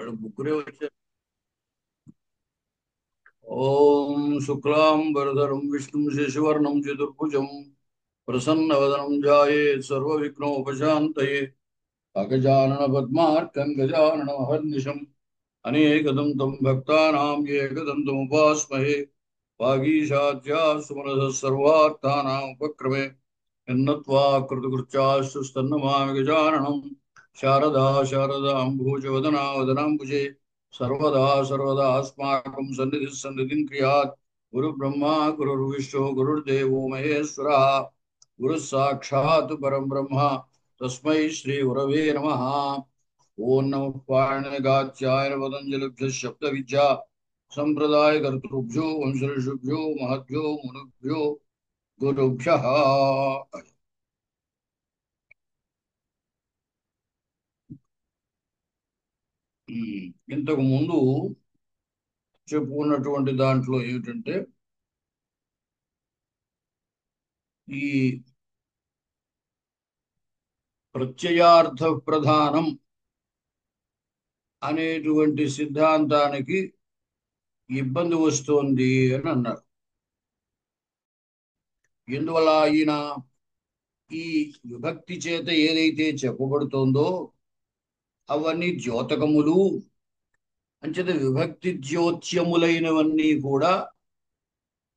వాళ్ళు ముగ్గురే వచ్చారు. ఓం శుక్లాం వరదరం విష్ణుం శశివర్ణం చతుర్భుజం ప్రసన్నవదనం ధ్యాయే సర్వవిఘ్నోపశాంతయే అగజానన పద్మార్కం గజానన మహర్నిశం అనేకదం తం భక్తానాం ఏకదంతం ఉపాస్మహే వాగీశాద్యా సుమనస సర్వార్థానాం ఉపక్రమే ఎన్నత్వా కృతకృత్యాస్తు స్తన్నమామి గజాననం శారదా శారదాంబూజవదనా వదనాంబుజే సర్వదా సర్వదా అస్మాకం సన్నిధిం క్రియాత్ గురు బ్రహ్మా గురుర్విష్ణు గురుర్దేవో మహేశ్వర గురు సాక్షాత్ పరం బ్రహ్మ తస్మై శ్రీ గురవే నమః. ఓం నమః పాణిగాచ్యాయ పతంజలిభ్యః శబ్ద విద్యా సంప్రదాయ కర్తృభ్యో వంశఋషిభ్యో మహద్భ్యో మునిభ్యో గురుభ్యః. ఇంతకు ముందు చెప్పుకున్నటువంటి దాంట్లో ఏమిటంటే ఈ ప్రత్యయార్థ ప్రధానం అనేటువంటి సిద్ధాంతానికి ఇబ్బంది వస్తోంది అని అన్నారు. ఎందువల్ల ఈయన ఈ విభక్తి చేత ఏదైతే చెప్పబడుతోందో అవన్నీ ద్యోతకములు, అంచేత విభక్తి ద్యోత్యములైనవన్నీ కూడా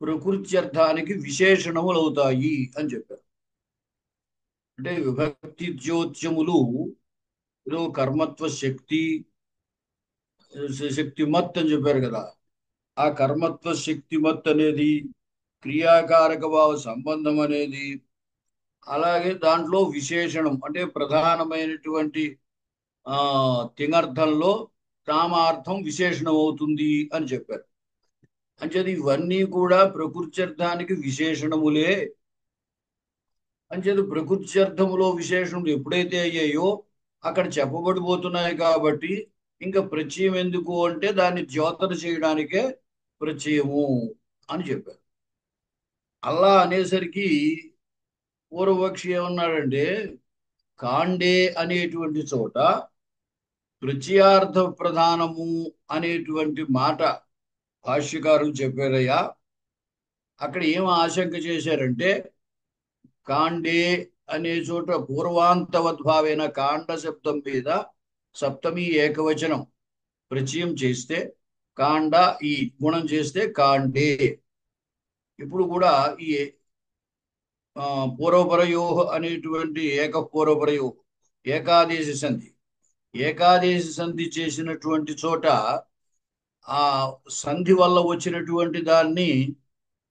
ప్రకృత్యర్థానికి విశేషణములు అవుతాయి అని చెప్పారు. అంటే విభక్తి ద్యోత్యములు ఏదో కర్మత్వ శక్తి శక్తిమత్ అని చెప్పారు కదా. ఆ కర్మత్వ శక్తిమత్ అనేది క్రియాకారక భావ సంబంధం అనేది, అలాగే దాంట్లో విశేషణం అంటే ప్రధానమైనటువంటి ఆ తింగర్థంలో కామార్థం విశేషణం అవుతుంది అని చెప్పారు. అంచేది ఇవన్నీ కూడా ప్రకృత్యర్థానికి విశేషణములే. అంచేది ప్రకృత్యర్థములో విశేషణములు ఎప్పుడైతే అయ్యాయో అక్కడ చెప్పబడిపోతున్నాయి కాబట్టి ఇంకా ప్రత్యయం ఎందుకు అంటే దాన్ని ద్యోతన చేయడానికే ప్రత్యయము అని చెప్పారు. అలా అనేసరికి పూర్వపక్షి ఏమన్నాడంటే కాండే అనేటువంటి చోట ప్రత్యయార్థ ప్రధానము అనేటువంటి మాట భాష్యకారులు చెప్పారయ్యా. అక్కడ ఏం ఆశంక చేశారంటే కాండే అనే చోట పూర్వాంతవద్భావైన కాండ శబ్దం మీద సప్తమి ఏకవచనం ప్రత్యయం చేస్తే కాండ ఈ గుణం చేస్తే కాండే. ఇప్పుడు కూడా ఈ పూర్వపరయో అనేటువంటి ఏకపూర్వపరయో ఏకాదేశ సంధి ఏకాదేశ సంధి చేసినటువంటి చోట ఆ సంధి వల్ల వచ్చినటువంటి దాన్ని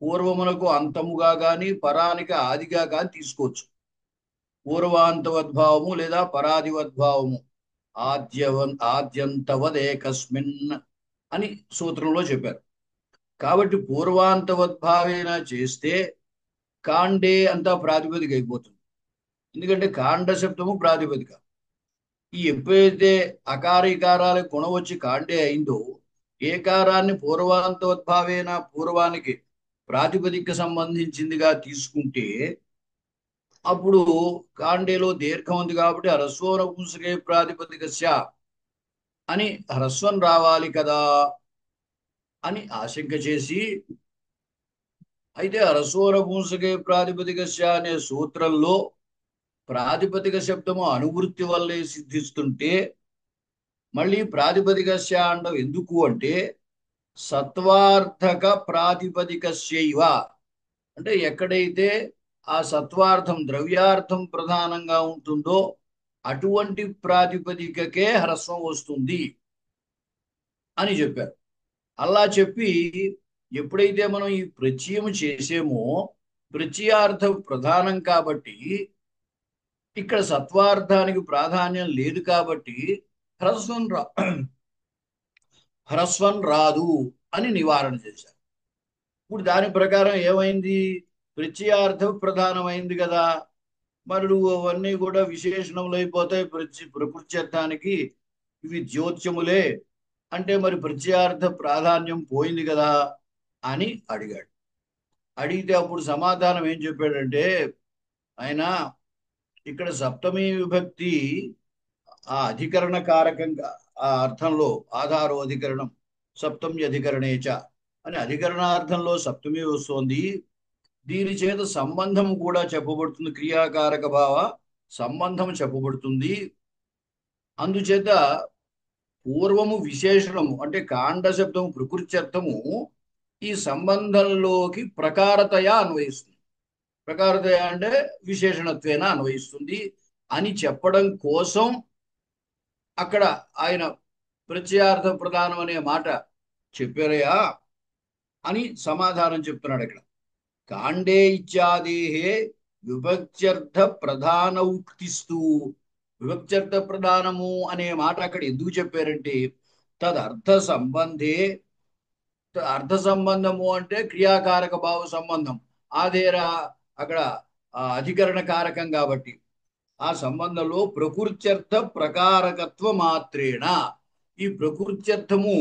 పూర్వమునకు అంతముగా గాని పరానికి ఆదిగా గాని తీసుకోవచ్చు. పూర్వాంతవద్భావము లేదా పరాదివద్భావము ఆద్యంతవదేకస్మిన్ అని సూత్రంలో చెప్పారు. కాబట్టి పూర్వాంతవద్భావేన చేస్తే కాండే అంతా ప్రాతిపదిక అయిపోతుంది. ఎందుకంటే కాండ శబ్దము ప్రాతిపదిక. ఈ ఎప్పుడైతే అకారికారాల గుణం వచ్చి కాండే అయిందో ఏకారాన్ని పూర్వాంతోద్భావేన పూర్వానికి ప్రాతిపదిక సంబంధించిందిగా తీసుకుంటే అప్పుడు కాండేలో దీర్ఘం ఉంది కాబట్టి హ్రస్వోన పుంసకే ప్రాతిపదికస్య అని హ్రస్వం రావాలి కదా అని ఆశంక చేసి, అయితే హ్రస్వోన పుంసకే ప్రాతిపదికస్య అనే సూత్రంలో ప్రాతిపదిక శబ్దము అనువృత్తి వల్లే సిద్ధిస్తుంటే మళ్ళీ ప్రాతిపదికస్య అండం ఎందుకు అంటే సత్వార్థక ప్రాతిపదికస్యైవ, అంటే ఎక్కడైతే ఆ సత్వార్థం ద్రవ్యార్థం ప్రధానంగా ఉంటుందో అటువంటి ప్రాతిపదికకే హ్రస్వం వస్తుంది అని చెప్పారు. అలా చెప్పి ఎప్పుడైతే మనం ఈ ప్రత్యయం చేసేమో ప్రత్యయార్థం ప్రధానం కాబట్టి ఇక్కడ సత్వార్థానికి ప్రాధాన్యం లేదు కాబట్టి హ్రస్వం హ్రస్వం రాదు అని నివారణ చేశారు. ఇప్పుడు దాని ప్రకారం ఏమైంది, ప్రత్యయార్థం ప్రధానమైంది కదా, మరి నువ్వు అవన్నీ కూడా విశేషణములు అయిపోతాయి ప్రకృత్యర్థానికి, ఇవి జ్యోత్యములే అంటే మరి ప్రత్యయార్థ ప్రాధాన్యం పోయింది కదా అని అడిగాడు. అడిగితే అప్పుడు సమాధానం ఏం చెప్పాడంటే ఆయన ఇక్కడ సప్తమి విభక్తి ఆ అధికరణ కారకంగా ఆ అర్థంలో ఆధారో అధికరణం సప్తమి అధికరణేచ అని అధికరణార్థంలో సప్తమి వస్తోంది. దీని చేత సంబంధం కూడా చెప్పబడుతుంది, క్రియాకారక భావ సంబంధం చెప్పబడుతుంది. అందుచేత పూర్వము విశేషణము అంటే కాండ శబ్దము ప్రకృత్యర్థము ఈ సంబంధంలోకి ప్రకారతయా అన్వయిస్తుంది. ప్రకారతయ అంటే విశేషణత్వేన అన్వయిస్తుంది అని చెప్పడం కోసం అక్కడ ఆయన ప్రత్యయార్థ ప్రధానం అనే మాట చెప్పారయా అని సమాధానం చెప్తున్నాడు ఇక్కడ. కాండే ఇత్యాదేహే విభక్త్యర్థ ప్రధాన ఉక్తిస్తూ, విభక్త్యర్థ ప్రధానము అనే మాట అక్కడ ఎందుకు చెప్పారంటే తదర్థ సంబంధే, అర్థ సంబంధము అంటే క్రియాకారక భావ సంబంధం ఆదేరా అక్కడ అధికరణ కారకం కాబట్టి ఆ సంబంధంలో ప్రకృత్యర్థ ప్రకారకత్వ మాత్రేణ ఈ ప్రకృత్యర్థము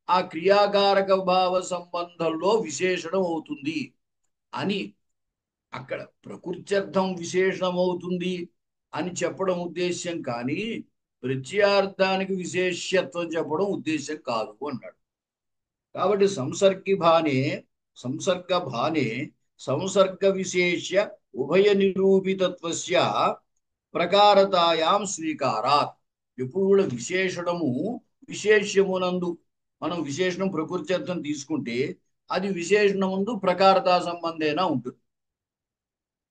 ఆ క్రియాకారక భావ సంబంధంలో విశేషణం అవుతుంది అని అక్కడ ప్రకృత్యర్థం విశేషణం అవుతుంది అని చెప్పడం ఉద్దేశ్యం, కానీ ప్రత్యయార్థానికి విశేష్యత్వం చెప్పడం ఉద్దేశ్యం కాదు అన్నాడు. కాబట్టి సంసర్గ భానే సంసర్గ విశేష్య ఉభయ నిరూపితత్వస్య ప్రకారతాయాం స్వీకారాత్. ఎప్పుడు కూడా విశేషణము విశేష్యమునందు మనం విశేషణం ప్రకృత్యర్థం తీసుకుంటే అది విశేషణముందు ప్రకారతా సంబంధేనా ఉంటుంది.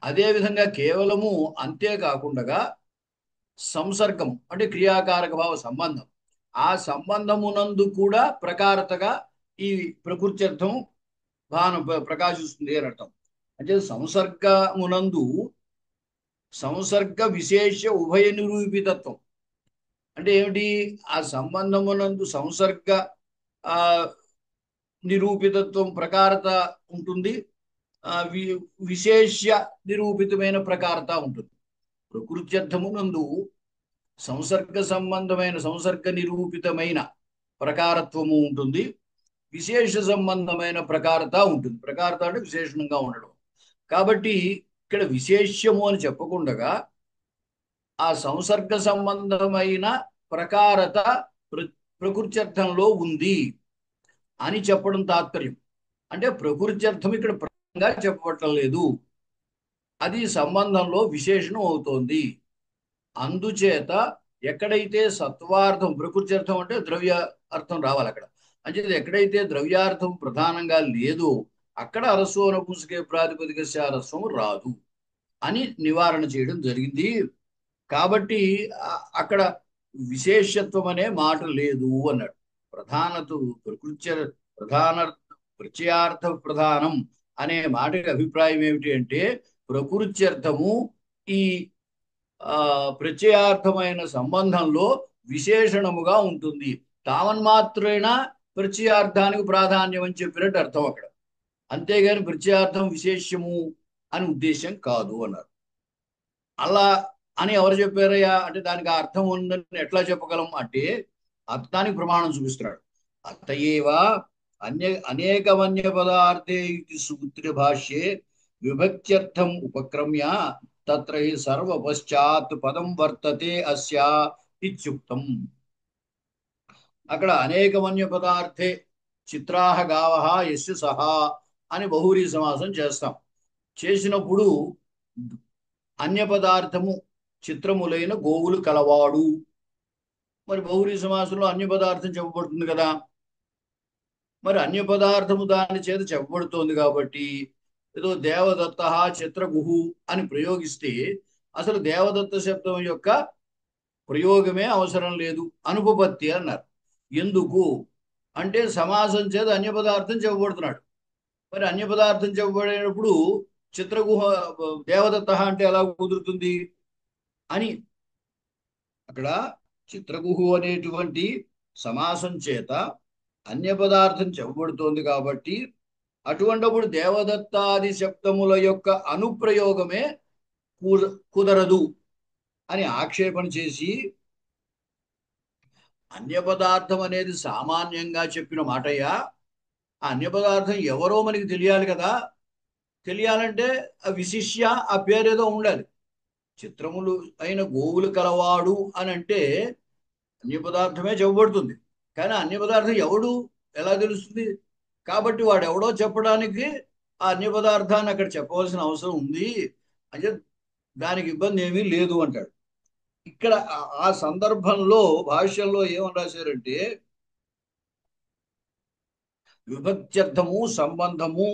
అదేవిధంగా కేవలము అంతేకాకుండా సంసర్గం అంటే క్రియాకారక భావ సంబంధం, ఆ సంబంధమునందు కూడా ప్రకారతగా ఈ ప్రకృత్యర్థం ప్రకాశిస్తుంది అని అర్థం. అంటే సంసర్గమునందు సంసర్గ విశేష ఉభయ నిరూపితత్వం అంటే ఏమిటి? ఆ సంబంధమునందు సంసర్గ ఆ నిరూపితత్వం ప్రకారత ఉంటుంది, విశేష్య నిరూపితమైన ప్రకారత ఉంటుంది. ప్రకృత్యర్థమునందు సంసర్గ సంబంధమైన సంసర్గ నిరూపితమైన ప్రకారత్వము ఉంటుంది, విశేష సంబంధమైన ప్రకారత ఉంటుంది. ప్రకారత అంటే విశేషణంగా ఉండడం. కాబట్టి ఇక్కడ విశేష్యము అని చెప్పకుండా ఆ సంసర్గ సంబంధమైన ప్రకారత ప్రకృత్యర్థంలో ఉంది అని చెప్పడం తాత్పర్యం. అంటే ప్రకృత్యర్థం ఇక్కడ ప్రకంగా చెప్పబట్టం లేదు, అది సంబంధంలో విశేషణం అవుతోంది. అందుచేత ఎక్కడైతే సత్వార్థం, ప్రకృత్యర్థం అంటే ద్రవ్య అర్థం రావాలి అక్కడ, అంటే ఎక్కడైతే ద్రవ్యార్థం ప్రధానంగా లేదో అక్కడ అరస్వ నపుంసకే ప్రాతిపదిక రస్వం రాదు అని నివారణ చేయడం జరిగింది. కాబట్టి అక్కడ విశేషత్వం అనే మాట లేదు అన్నాడు. ప్రధాన ప్రత్యయార్థ ప్రధానం అనే మాటకి అభిప్రాయం ఏమిటి అంటే ప్రకృత్యర్థము ఈ ప్రత్యయార్థమైన సంబంధంలో విశేషణముగా ఉంటుంది, తావన్మాత్రేణ ప్రత్యయార్థానికి ప్రాధాన్యం అని చెప్పినట్టు అర్థం అక్కడ. అంతేగాని ప్రత్యయార్థం విశేష్యము అని ఉద్దేశం కాదు అన్నారు. అలా అని ఎవరు చెప్పారయ్యా అంటే దానికి అర్థం ఉందని ఎట్లా చెప్పగలం అంటే అర్థానికి ప్రమాణం చూపిస్తున్నాడు. అతయేవ అనేకమన్య పదార్థే సూత్ర భాష్యే విభక్త్యర్థం ఉపక్రమ్య తత్ర సర్వ పశ్చాత్ పదం వర్తతే అస్య ఇత్యుక్తం. అక్కడ అనేకమన్య పదార్థే చిత్రాహ గావః యస్య సహా అని బహువ్రీహి సమాసం చేస్తాం. చేసినప్పుడు అన్య పదార్థము చిత్రములైన గోవులు కలవాడు, మరి బహువ్రీహి సమాసంలో అన్య పదార్థం చెప్పబడుతుంది కదా. మరి అన్య పదార్థము దాని చేత చెప్పబడుతోంది కాబట్టి ఏదో దేవదత్త చిత్రగుహు అని ప్రయోగిస్తే అసలు దేవదత్త శబ్దం యొక్క ప్రయోగమే అవసరం లేదు, అనుపపత్తి అన్నారు. ఎందుకు అంటే సమాసం చేత అన్య పదార్థం చెప్పబడుతున్నాడు. మరి అన్య పదార్థం చెప్పబడేటప్పుడు చిత్రగుహ దేవదత్త అంటే ఎలా కుదురుతుంది అని అక్కడ చిత్రగుహు అనేటువంటి సమాసం చేత అన్య పదార్థం చెప్పబడుతోంది కాబట్టి అటువంటిప్పుడు దేవదత్తాది శబ్దముల యొక్క అనుప్రయోగమే కుదరదు అని ఆక్షేపణ చేసి అన్య పదార్థం అనేది సామాన్యంగా చెప్పిన మాటయ్యా, ఆ అన్య పదార్థం ఎవరో మనకి తెలియాలి కదా. తెలియాలంటే ఆ విశిష్య ఆ పేరేదో ఉండాలి. చిత్రములు అయిన గోవులు కలవాడు అని అంటే అన్య పదార్థమే చెప్పబడుతుంది. కానీ అన్య పదార్థం ఎవడు ఎలా తెలుస్తుంది? కాబట్టి వాడు ఎవడో చెప్పడానికి ఆ అన్య పదార్థాన్ని అక్కడ చెప్పవలసిన అవసరం ఉంది అంటే దానికి ఇబ్బంది ఏమీ లేదు అంటాడు. ఇక్కడ ఆ సందర్భంలో భాష్యంలో ఏమని రాశారంటే విభక్త్యర్థము సంబంధము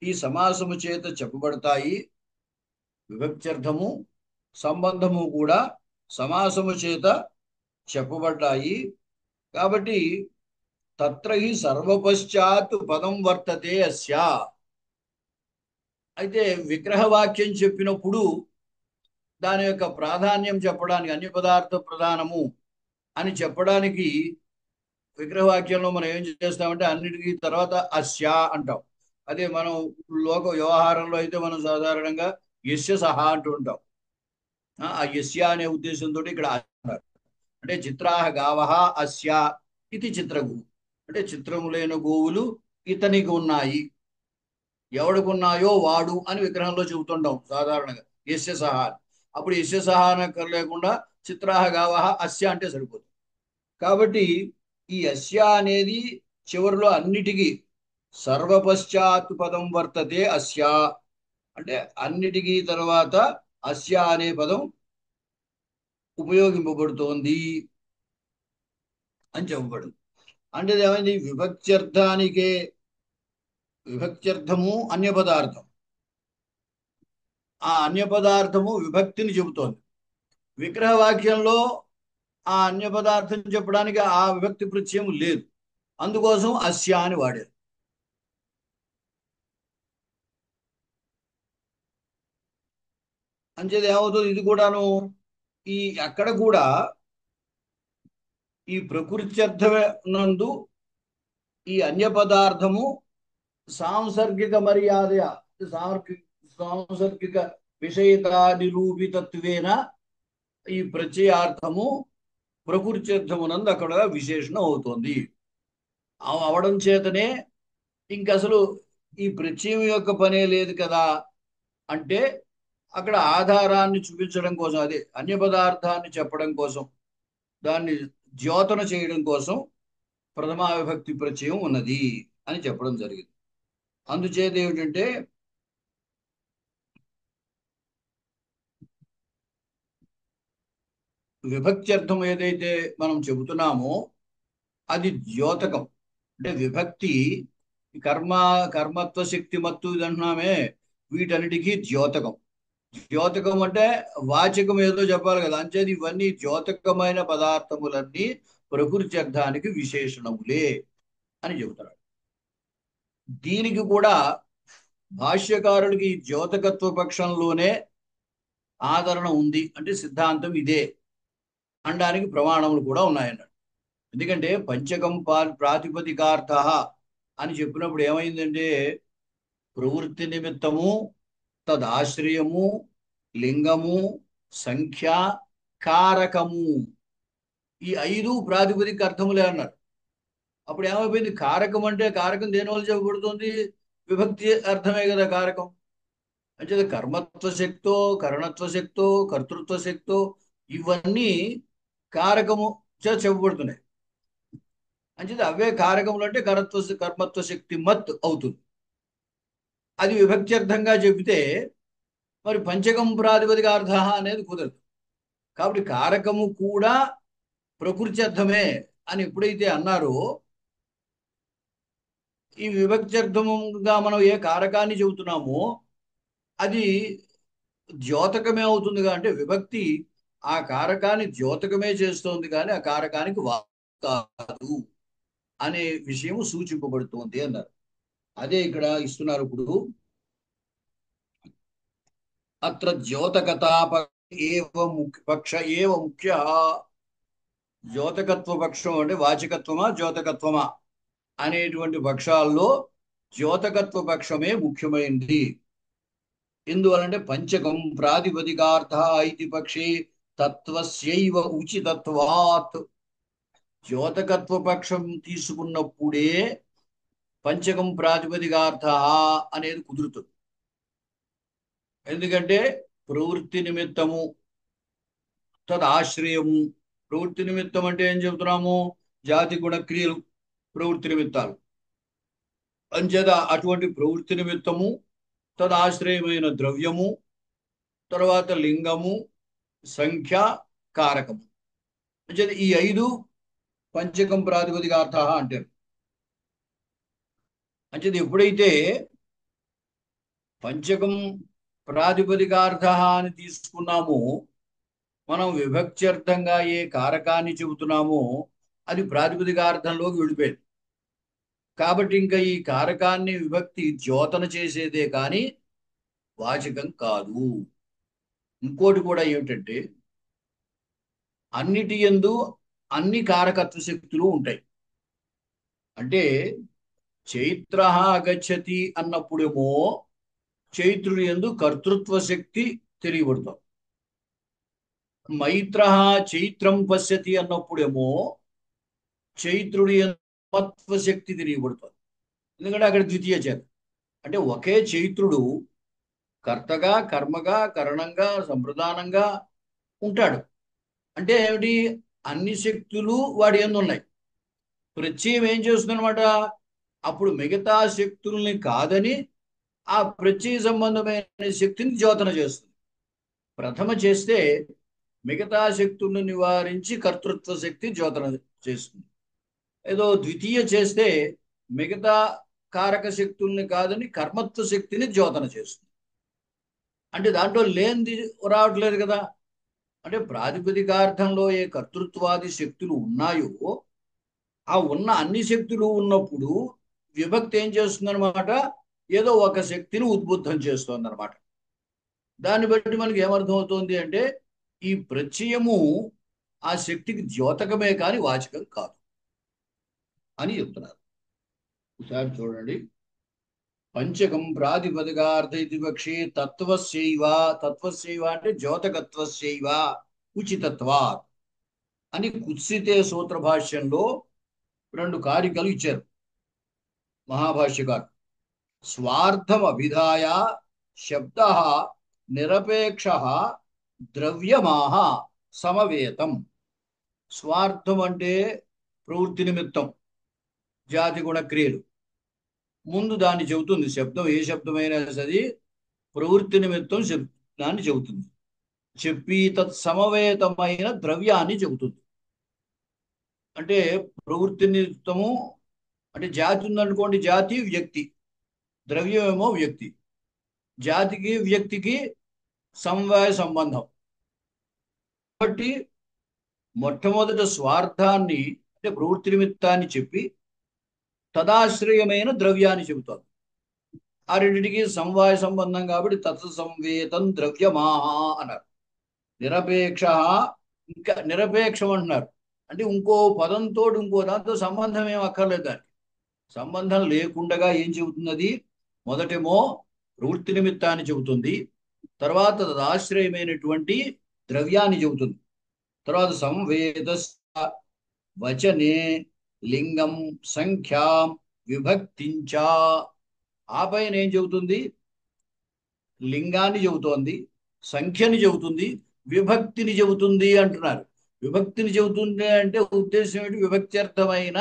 ఈ సమాసము చేత చెప్పబడతాయి. విభక్త్యర్థము సంబంధము కూడా సమాసము చేత చెప్పబడ్డాయి. కాబట్టి తత్ర హి సర్వపశ్చాత్ పదం వర్తతే అస్య. అయితే విగ్రహవాక్యం చెప్పినప్పుడు దాని యొక్క ప్రాధాన్యం చెప్పడానికి అన్య పదార్థ ప్రధానము అని చెప్పడానికి విగ్రహవాక్యంలో మనం ఏం చేస్తామంటే అన్నిటికీ తర్వాత అస్య అంటాం. అదే మనం లోక వ్యవహారంలో అయితే మనం సాధారణంగా యస్య సహా అంటూ ఉంటాం. ఆ యస్య అనే ఉద్దేశంతో ఇక్కడ అన్నారు. అంటే చిత్రాహ గావహ అస్య ఇది చిత్రగు, అంటే చిత్రములైన గోవులు ఇతనికి ఉన్నాయి, ఎవడికున్నాయో వాడు అని విగ్రహంలో చెబుతుంటాం సాధారణంగా యస్య సహా. అప్పుడు యస్య సహా లేకుండా చిత్రాహ గావహ అస్య అంటే సరిపోతుంది. కాబట్టి ఈ అస్య అనేది చివరిలో అన్నిటికీ సర్వపశ్చాత్ పదం వర్తతే అస్య అంటే అన్నిటికీ తర్వాత అస్య అనే పదం ఉపయోగింపబడుతోంది అని చెప్పబడింది. అంటే ఏమైంది? విభక్త్యర్థానికే విభక్త్యర్థము అన్య పదార్థం, ఆ అన్య పదార్థము విభక్తిని చెబుతోంది. విగ్రహ వాక్యంలో ఆ అన్య పదార్థం చెప్పడానికి ఆ విభక్తి ప్రత్యయం లేదు, అందుకోసం అస్య అని వాడారు. అంచేది ఏమవుతుంది? ఇది కూడాను ఈ అక్కడ కూడా ఈ ప్రకృత్యర్థనందు ఈ అన్య పదార్థము సాంసర్గిక మర్యాద సాంసర్గిక విషయతా నిరూపితత్వేన ఈ ప్రత్యయార్థము ప్రకృత్యర్థమునందు అక్కడ విశేషణం అవుతుంది. అవడం చేతనే ఇంక అసలు ఈ ప్రత్యయం యొక్క పనే లేదు కదా అంటే అక్కడ ఆధారాన్ని చూపించడం కోసం, అదే అన్య పదార్థాన్ని చెప్పడం కోసం, దాన్ని ద్యోతన చేయడం కోసం ప్రథమా విభక్తి ప్రత్యయం ఉన్నది అని చెప్పడం జరిగింది. అందుచేత ఏమిటంటే విభక్త్యర్థం ఏదైతే మనం చెబుతున్నామో అది ద్యోతకం. అంటే విభక్తి కర్మ కర్మత్వ శక్తిమత్తు ఇది అంటున్నామే, వీటన్నిటికీ ద్యోతకం. ద్యోతకం అంటే వాచకం ఏదో చెప్పాలి కదా, అంచేది ఇవన్నీ ద్యోతకమైన పదార్థములన్నీ ప్రకృతి అర్థానికి విశేషణములే అని చెబుతున్నాడు. దీనికి కూడా భాష్యకారుడికి ద్యోతకత్వ పక్షంలోనే ఆదరణ ఉంది, అంటే సిద్ధాంతం ఇదే అనడానికి ప్రమాణములు కూడా ఉన్నాయన్నాడు. ఎందుకంటే పంచకం ప్రాతిపదికార్థ అని చెప్పినప్పుడు ఏమైందంటే ప్రవృత్తి నిమిత్తము, తదాశ్రయము, లింగము, సంఖ్య, కారకము ఈ 5 ప్రాతిపదిక అర్థములే అన్నారు. అప్పుడు ఏమైపోయింది? కారకం అంటే కారకం దేనివల్ల చెప్పబడుతుంది? విభక్తి అర్థమే కదా కారకం. అంటే కర్మత్వ శక్తో, కరణత్వ శక్తో, కర్తృత్వ శక్తో ఇవన్నీ కారకము చెప్పబడుతున్నాయి. అంచేది అవే కారకములు అంటే కర్మత్వ శక్తి మత్ అవుతుంది. అది విభక్త్యర్థంగా చెబితే మరి పంచకం ప్రాతిపదికార్థ అనేది కుదరదు. కాబట్టి కారకము కూడా ప్రకృతి అర్థమే అని ఎప్పుడైతే అన్నారో ఈ విభక్త్యర్థముగా మనం ఏ కారకాన్ని చెబుతున్నామో అది ద్యోతకమే అవుతుందిగా. అంటే విభక్తి ఆ కారకాన్ని ద్యోతకమే చేస్తోంది కానీ ఆ కారకానికి కాదు అనే విషయం సూచింపబడుతోంది అన్నారు. అదే ఇక్కడ ఇస్తున్నారు. ఇప్పుడు అత్ర ద్యోతకతా పక్ష ఏవ ముఖ్య. ద్యోతకత్వ పక్షం అంటే వాచకత్వమా ద్యోతకత్వమా అనేటువంటి పక్షాల్లో ద్యోతకత్వ పక్షమే ముఖ్యమైనది. ఎందువలంటే పంచకం ప్రాతిపదికార్థ ఇది పక్షే తత్వస్యైవ ఉచితత్వాత్. ద్యోతకత్వ పక్షం తీసుకున్నప్పుడే పంచకం ప్రాతిపదికార్థ అనేది కుదురుతుంది. ఎందుకంటే ప్రవృత్తి నిమిత్తము తదాశ్రయము. ప్రవృత్తి నిమిత్తం అంటే ఏం చెబుతున్నాము? జాతి గుణక్రియలు ప్రవృత్తి నిమిత్తాలు. అంచేత అటువంటి ప్రవృత్తి నిమిత్తము, తదాశ్రయమైన ద్రవ్యము, తర్వాత లింగము, సంఖ్య, కారకము. అంచేత ఈ 5 పంచకం ప్రాతిపదికార్థ అంటారు. అంచేత ఎప్పుడైతే పంచకం ప్రాతిపదికార్థ అని తీసుకున్నామో, మనం విభక్త్యర్థంగా ఏ కారకాన్ని చెబుతున్నామో అది ప్రాతిపదికార్థంలోకి వెళ్ళిపోయింది. కాబట్టి ఇంకా ఈ కారకాన్ని విభక్తి ద్యోతన చేసేదే కానీ వాచకం కాదు. ఇంకోటి కూడా ఏమిటంటే, అన్నిటి యందు అన్ని కారకత్వ శక్తులు ఉంటాయి. అంటే చైత్ర గచ్చతి అన్నప్పుడేమో చైత్రుడి యందు కర్తృత్వ శక్తి తెలియబడతాం. మైత్ర చైత్రం పశ్యతి అన్నప్పుడేమో చైత్రుడి యందు శక్తి తెలియబడుతుంది. ఎందుకంటే అక్కడ ద్వితీయ చేత. అంటే ఒకే చైత్రుడు కర్తగా, కర్మగా, కరణంగా, సంప్రదానంగా ఉంటాడు. అంటే ఏమిటి? అన్ని శక్తులు వాడి యందు ఉన్నాయి. ప్రత్యయం ఏం చేస్తుందన్నమాట? అప్పుడు మిగతా శక్తుల్ని కాదని ఆ ప్రత్యయ సంబంధమైన శక్తిని ద్యోతన చేస్తుంది. ప్రథమ చేస్తే మిగతా శక్తుల్ని నివారించి కర్తృత్వ శక్తి ద్యోతన చేస్తుంది. ఏదో ద్వితీయ చేస్తే మిగతా కారక శక్తుల్ని కాదని కర్మత్వ శక్తిని ద్యోతన చేస్తుంది. అంటే దాంట్లో లేనిది రావట్లేదు కదా. అంటే ప్రాతిపదికార్థంలో ఏ కర్తృత్వాది శక్తులు ఉన్నాయో ఆ ఉన్న అన్ని శక్తులు ఉన్నప్పుడు విభక్తి ఏం చేస్తుందన్నమాట? ఏదో ఒక శక్తిని ఉద్బుద్ధం చేస్తుంది అనమాట. దాన్ని బట్టి మనకి ఏమర్థం అవుతుంది అంటే, ఈ ప్రత్యయము ఆ శక్తికి ద్యోతకమే కానీ వాచకం కాదు అని చెప్తున్నారు. ఒకసారి చూడండి. పంచకం ప్రాతిపదికార్థ ఇది పక్షి తత్వస్యైవ. తత్వస్యైవ అంటే ద్యోతకత్వస్యైవ ఉచితత్వాత్ అని కుత్సితే సూత్ర భాష్యంలో 2 కారికలు ఇచ్చారు మహాభాష్యకారు. స్వార్థం అభిధాయ శబ్ద నిరపేక్ష ద్రవ్యమాహ సమవేతం. స్వార్థం అంటే ప్రవృత్తి నిమిత్తం, జాతి గుణ క్రియలు. ముందు దాన్ని చెబుతుంది శబ్దం. ఏ శబ్దమైనా సరే ప్రవృత్తి నిమిత్తం దాన్ని చెబుతుంది. చెప్పి తత్సమవేతమైన ద్రవ్యాన్ని చెబుతుంది. అంటే ప్రవృత్తి నిమిత్తము అంటే జాతి ఉందనుకోండి, జాతి వ్యక్తి, ద్రవ్యమేమో వ్యక్తి. జాతికి వ్యక్తికి సమవాయ సంబంధం. కాబట్టి మొట్టమొదట స్వార్థాన్ని అంటే ప్రవృత్తి నిమిత్తాన్ని చెప్పి తదాశ్రయమైన ద్రవ్యాన్ని చెబుతారు. ఆ రెండింటికి సమవాయ సంబంధం కాబట్టి తత్ సంవేతం ద్రవ్యమాహ అన్నారు. నిరపేక్ష, ఇంకా నిరపేక్షం అంటున్నారు. అంటే ఇంకో పదంతో ఇంకో దాంతో సంబంధం ఏం అక్కర్లేదు. దానికి సంబంధం లేకుండా ఏం చెబుతున్నది? మొదటేమో ప్రవృత్తి నిమిత్తాన్ని చెబుతుంది, తర్వాత తదాశ్రయమైనటువంటి ద్రవ్యాన్ని చెబుతుంది, తర్వాత సంవేద వచనే లింగం సంఖ్యాం విభక్తించ. ఆ పైన ఏం చెబుతుంది? లింగాన్ని చెబుతోంది, సంఖ్యని చెబుతుంది, విభక్తిని చెబుతుంది అంటున్నారు. విభక్తిని చెబుతుంది అంటే ఉద్దేశం ఏంటి? విభక్త్యర్థమైన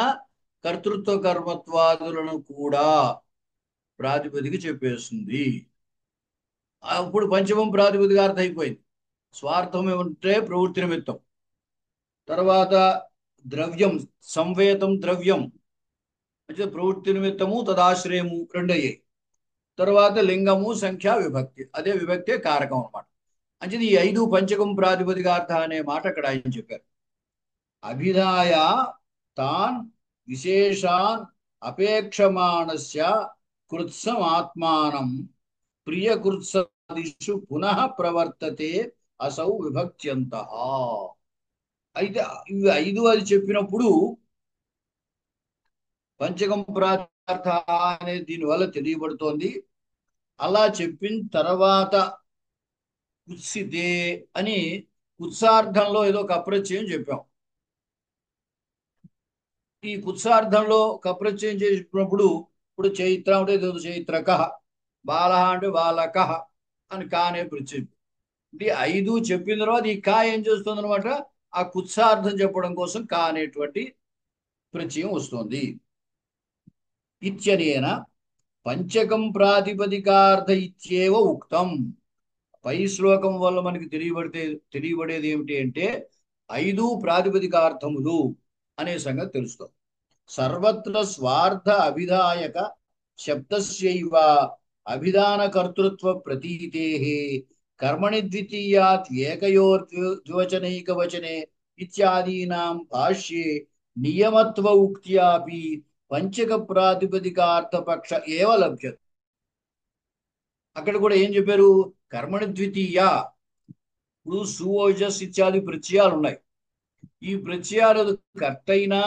కర్తృత్వ కర్మత్వాదులను కూడా ప్రాతిపదిక చెప్పేస్తుంది. అప్పుడు పంచమం ప్రాతిపదికార్థం అయిపోయింది. స్వార్థం ఏమంటే ప్రవృత్తి నిమిత్తం, తర్వాత ద్రవ్యం సంవేతం ద్రవ్యం అంటే ప్రవృత్తి నిమిత్తము తదాశ్రయము రెండు అయ్యాయి. తర్వాత లింగము సంఖ్య విభక్తి, అదే విభక్తే కారకం అనమాట. అంటే ఈ 5 పంచకం ప్రాతిపదికార్థ అనే మాట అక్కడ ఆయన చెప్పారు. అభిధాయ తాన్ విశేషాన్ అపేక్షమాణస్య కృత్సమాత్మానం ప్రియకృత్సాదిషు పునః ప్రవర్తతే అసౌ విభక్త్యంత. అయితే ఇవి 5 అది చెప్పినప్పుడు పంచకం ప్రార్థ అనేది దీనివల్ల తెలియబడుతోంది. అలా చెప్పిన తర్వాత కుత్సితే అని కుత్సార్థంలో ఏదో ఒక అప్రత్యయం చెప్పాం. ఈ కుత్సార్థంలో ఒక అప్రత్యయం చేసినప్పుడు ఇప్పుడు చైత్ర అంటే చైత్రక, బాల అంటే బాలక అని కానే ప్రత్యయం. ఇది 5 చెప్పిన తర్వాత ఈ కా ఏం చేస్తుంది అనమాట, ఆ కుత్సార్థం చెప్పడం కోసం కా అనేటువంటి ప్రత్యయం వస్తుంది. ఇత్యనేన పంచకం ప్రాతిపదికార్థ ఇత్యేవ ఉక్తం. పై శ్లోకం వల్ల మనకి తెలియబడేది ఏమిటి అంటే 5 ప్రాతిపదికార్థములు అనే సంగతి తెలుస్తుంది. సర్వత్ర స్వార్థ అభిధాయక శబ్దస్యైవ అభిధాన కర్తృత్వ ప్రతీతే కర్మణి ద్వితీయాత్ ఏకయోర్ద్వివచనైకవచనే ఇత్యాదీనాం భాష్యే నియమత్వ ఉక్త్యాపి పంచక ప్రాతిపదికార్థ పక్ష ఏవ లభ్యతే. అక్కడ కూడా ఏం చెప్పారు, కర్మణి ద్వితీయ. ఇప్పుడు సుఓజస్ ఇత్యాది ప్రత్యయాలు ఉన్నాయి. ఈ ప్రత్యయాలు కర్త అయినా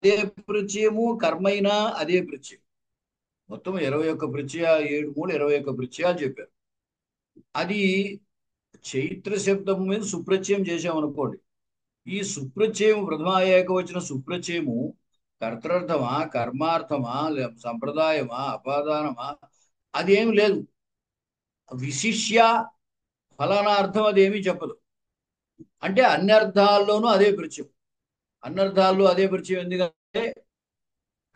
అదే ప్రత్యయము, కర్మ అయినా అదే ప్రత్యయం. మొత్తం 21 ప్రత్యయాలు, 7 3 21 ప్రత్యయాలు చెప్పారు. అది చైత్ర శబ్దం మీద సుప్రత్యయం చేసామనుకోండి, ఈ సుప్రత్యయం ప్రథమ ఏకవచన సుప్రత్యయము కర్తర్థమా, కర్మార్థమా, సంప్రదాయమా, అపాదానమా, అదేమి లేదు. విశిష్య ఫలానా అర్థం అదేమీ చెప్పదు. అంటే అన్ని అర్థాల్లోనూ అదే ప్రత్యయం. అన్ని అర్థాల్లో అదే ప్రత్యయం. ఎందుకంటే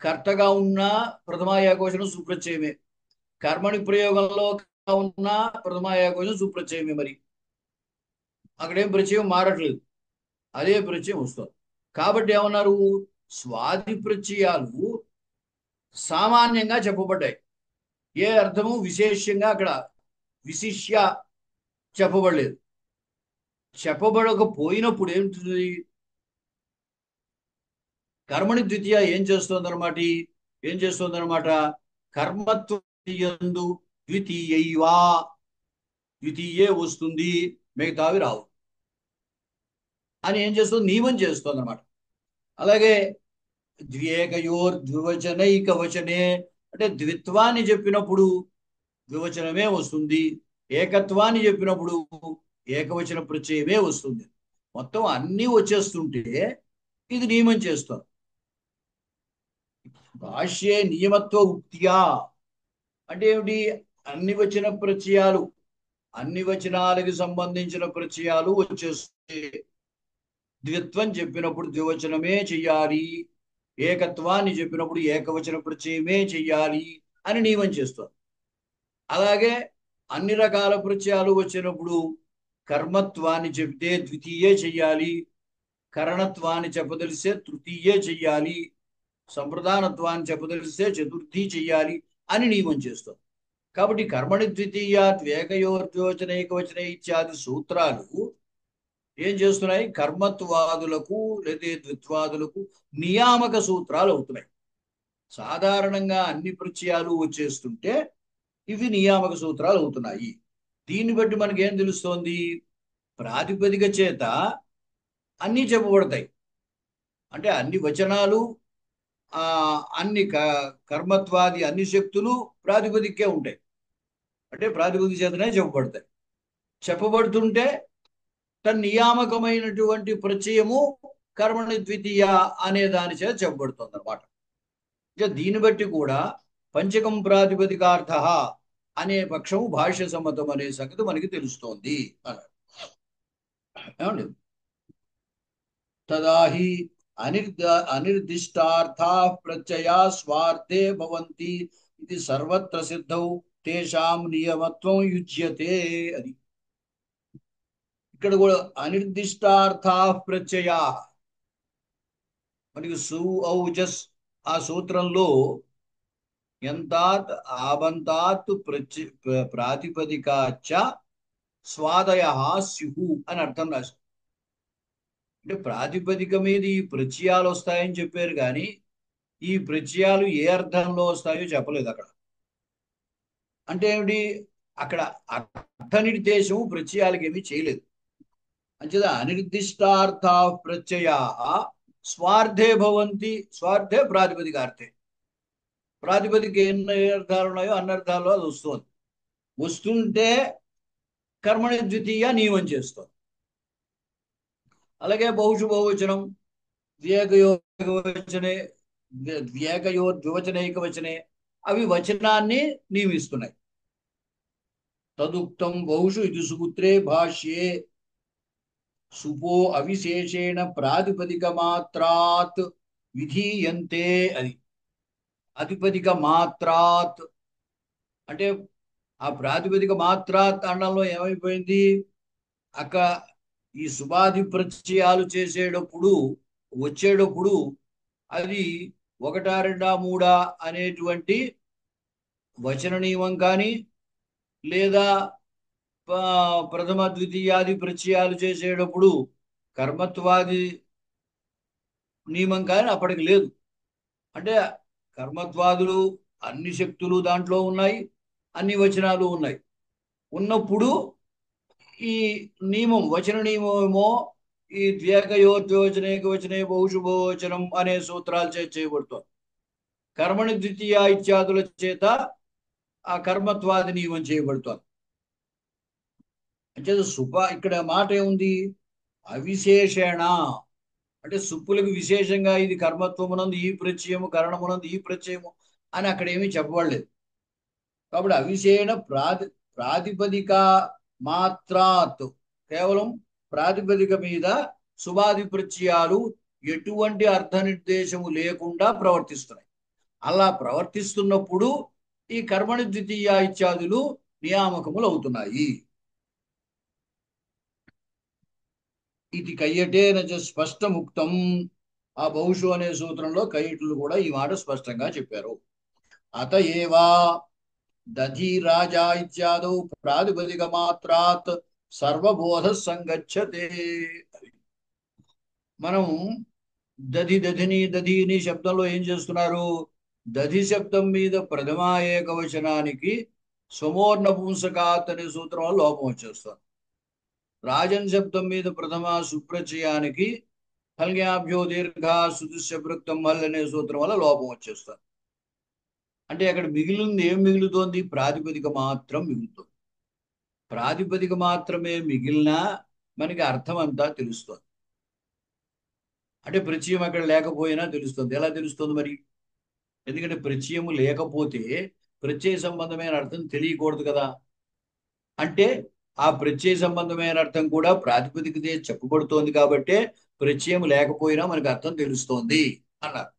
కర్తగా ఉన్న ప్రథమ ఏకవచనం సుప్రత్యయమే, కర్మని ప్రయోగంలో ఉన్న ప్రథమ ఏకవచనం సుప్రత్యయమే. మరి అక్కడేం ప్రత్యయం మారట్లేదు, అదే ప్రత్యయం వస్తుంది. కాబట్టి ఏమన్నారు, స్వాది ప్రత్యయాలు సామాన్యంగా చెప్పబడ్డాయి. ఏ అర్థము విశేషంగా అక్కడ విశిష్య చెప్పబడలేదు. చెప్పబడకపోయినప్పుడు ఏమిటి, కర్మని ద్వితీయ ఏం చేస్తుందన్నమాట, కర్మత్వందు ద్వితీయైవా, ద్వితీయే వస్తుంది, మిగతావి రావు అని ఏం చేస్తుంది, నియమం చేస్తుంది అనమాట. అలాగే ద్వివచనైక వచనే అంటే ద్విత్వాన్ని చెప్పినప్పుడు ద్వివచనమే వస్తుంది, ఏకత్వాన్ని చెప్పినప్పుడు ఏకవచన ప్రత్యయమే వస్తుంది. మొత్తం అన్నీ వచ్చేస్తుంటే ఇది నియమం చేస్తుంది. భాష్యే నియమత్వ ఉక్తియా అంటే ఏమిటి, అన్ని వచన ప్రత్యయాలు, అన్ని వచనాలకి సంబంధించిన ప్రత్యయాలు వచ్చేస్తే ద్విత్వం చెప్పినప్పుడు ద్వివచనమే చెయ్యాలి, ఏకత్వాన్ని చెప్పినప్పుడు ఏకవచన ప్రత్యయమే చెయ్యాలి అని నియమం చేస్తుంది. అలాగే అన్ని రకాల ప్రత్యయాలు వచ్చినప్పుడు కర్మత్వాన్ని చెప్తే ద్వితీయే చెయ్యాలి, కరణత్వాన్ని చెప్పదలిస్తే తృతీయే చెయ్యాలి, సంప్రదానత్వాన్ని చెప్పదలిస్తే చతుర్థి చెయ్యాలి అని నియమం చేస్తుంది. కాబట్టి కర్మణి ద్వితీయ ద్వేకయోర్ద్యోచన ఏకవచన ఇత్యాది సూత్రాలు ఏం చేస్తున్నాయి, కర్మత్వాదులకు లేదా ద్విత్వాదులకు నియామక సూత్రాలు అవుతున్నాయి. సాధారణంగా అన్ని ప్రత్యయాలు వచ్చేస్తుంటే ఇవి నియామక సూత్రాలు అవుతున్నాయి. దీన్ని బట్టి మనకి ఏం తెలుస్తోంది, ప్రాతిపదిక చేత అన్నీ చెప్పబడతాయి. అంటే అన్ని వచనాలు, అన్ని కర్మత్వాది అన్ని శక్తులు ప్రాతిపదికే ఉంటాయి. అంటే ప్రాతిపదిక చేతనే చెప్పబడుతుంటే తన నియామకమైనటువంటి ప్రత్యయము కర్మణి ద్వితీయ అనే దాని చేత చెప్పబడుతుంది అనమాట. దీన్ని బట్టి కూడా పంచకం ప్రాతిపదికార్థ అనే పక్షము భాష్య సమ్మతం అనే సంగతి మనకి తెలుస్తోంది అన్నాడు. ఏమండి, తదాహి అనిర్దిష్టార్థా ప్రత్యయా స్వార్థే భవంతి ఇది సర్వత్ర సిద్ధౌ తేషాం నియమత్వం యుజ్యతే. అది ఇక్కడ కూడా అనిర్దిష్టార్థా ప్రత్యయా మనకి ఔజస్ ఆ సూత్రంలో ఎంతాత్ ఆబంతాత్ ప్రాతిపదికాచ స్వాదయ స్యు అని అర్థం రాశారు. అంటే ప్రాతిపదిక మీద ఈ ప్రత్యయాలు వస్తాయని చెప్పారు, కానీ ఈ ప్రత్యయాలు ఏ అర్థంలో వస్తాయో చెప్పలేదు అక్కడ. అంటే ఏమిటి, అక్కడ అర్థ నిర్దేశము ప్రత్యయాలకి ఏమీ చేయలేదు. అంచేత అనిర్దిష్టార్థ ప్రత్యయా స్వార్థే భవంతి, స్వార్థే ప్రాతిపదికార్థే. ప్రాతిపదిక ఎన్ని అర్థాలు ఉన్నాయో అన్ని అర్థాల్లో అది వస్తుంటే కర్మణి ద్వితీయ నియమం చేస్తుంది. అలాగే బహువచనం ద్వేకయోర్ద్వివచనైక వచనే అవి వచనాన్ని నియమిస్తున్నాయి. తదుక్తం బహుషు ఇది సూత్రే భాష్యే సుపో అవిశేషేణ ప్రాతిపదిక మాత్రాత్ విధీయంతే. అది అతిపదిక మాత్రాత్ అంటే ఆ ప్రాతిపదిక మాత్రాత్ అండంలో ఏమైపోయింది, అక్క ఈ సుబాధి ప్రత్యయాలు చేసేటప్పుడు వచ్చేటప్పుడు అది ఒకటా రెండా మూడా అనేటువంటి వచన నియమం కానీ లేదా ప్రథమ ద్వితీయాది ప్రత్యయాలు చేసేటప్పుడు కర్మత్వాది నియమం కానీ అప్పటికి లేదు. అంటే కర్మత్వాదులు అన్ని శక్తులు దాంట్లో ఉన్నాయి, అన్ని వచనాలు ఉన్నాయి. ఉన్నప్పుడు ఈ నియమం వచన నియమమేమో ఈ ద్వేకయోద్యోచనేక వచనే బహుశుభోచనం అనే సూత్రాలు చేత చేయబడుతుంది. కర్మని ద్వితీయ ఇత్యాదుల చేత ఆ కర్మత్వాది నియమం చేయబడుతుంది. అంటే ఇక్కడ మాట ఏముంది, అవిశేషణ అంటే సుప్పులకు విశేషంగా ఇది కర్మత్వమునందు ఈ ప్రత్యయము, కరణమునందు ఈ ప్రత్యయము అని అక్కడ ఏమీ చెప్పబడలేదు. కాబట్టి అవిశేషణ ప్రాతిపదిక మాత్రాత్ కేవలం ప్రాతిపదిక మీద సుబాది ప్రత్యయాలు ఎటువంటి అర్థ నిర్దేశము లేకుండా ప్రవర్తిస్తున్నాయి. అలా ప్రవర్తిస్తున్నప్పుడు ఈ కర్మణ ద్వితీయ ఇత్యాదులు నియామకములు అవుతున్నాయి. ఇది కయ్యటేన స్పష్టముక్తం. ఆ బహుశు అనే సూత్రంలో కయ్యట్లు కూడా ఈ మాట స్పష్టంగా చెప్పారు. అత ఏవా దధి రాజా ఇత్యాదౌ ప్రాతిపదిక మాత్రాత్ సర్వబోధ సంగచ్చతే. మనం దధిని దధిని శబ్దంలో ఏం చేస్తున్నారు, దధి శబ్దం మీద ప్రథమా ఏకవచనానికి సమోర్ణ పుంసకాత్ అనే సూత్రం వల్ల లోపం వచ్చేస్తుంది. రాజన్ శబ్దం మీద ప్రథమ సుప్రచయానికి ఫల్గ్యాభ్యో దీర్ఘ సుదుశభృక్తం మల్ అనే సూత్రం వల్ల లోపం వచ్చేస్తుంది. అంటే అక్కడ మిగిలింది ఏం మిగులుతోంది, ప్రాతిపదిక మాత్రం మిగులుతుంది. ప్రాతిపదిక మాత్రమే మిగిలినా మనకి అర్థం అంతా తెలుస్తుంది. అంటే ప్రత్యయం అక్కడ లేకపోయినా తెలుస్తుంది. ఎలా తెలుస్తుంది మరి, ఎందుకంటే ప్రత్యయము లేకపోతే ప్రత్యయ సంబంధమైన అర్థం తెలియకూడదు కదా. అంటే ఆ ప్రత్యయ సంబంధమైన అర్థం కూడా ప్రాతిపదికతే చెప్పబడుతోంది కాబట్టి ప్రత్యయం లేకపోయినా మనకు అర్థం తెలుస్తోంది అన్నారు.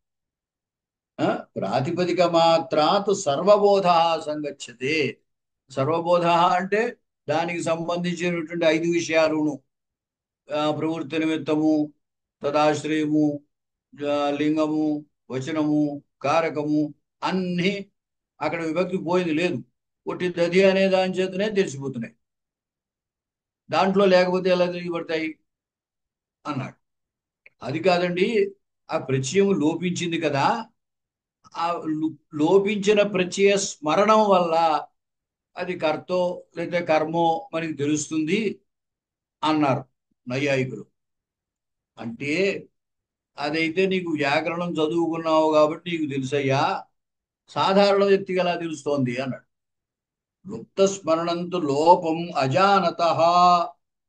ప్రాతిపదిక మాత్రాత్ సర్వబోధ సంగచ్చతే. సర్వబోధ అంటే దానికి సంబంధించినటువంటి 5 విషయాలును, ప్రవృత్తి నిమిత్తము, తదాశ్రయము, లింగము, వచనము, కారకము అన్ని అక్కడ విభక్తి పోయింది లేదు. ఒట్టి దది అనే దాని చేతనే తెలిసిపోతున్నాయి. దాంట్లో లేకపోతే ఎలా తెలియబడతాయి అన్నాడు. అది కాదండి, ఆ ప్రత్యయం లోపించింది కదా, ఆ లోపించిన ప్రత్యయ స్మరణం వల్ల అది కర్తో లేదా కర్మో మనకి తెలుస్తుంది అన్నారు నైయాయికులు. అంటే అదైతే నీకు వ్యాకరణం చదువుకున్నావు కాబట్టి నీకు తెలుసయ్యా, సాధారణ వ్యక్తికి ఎలా తెలుస్తోంది అన్నాడు. లుప్త స్మరణంతు లోపం అజానత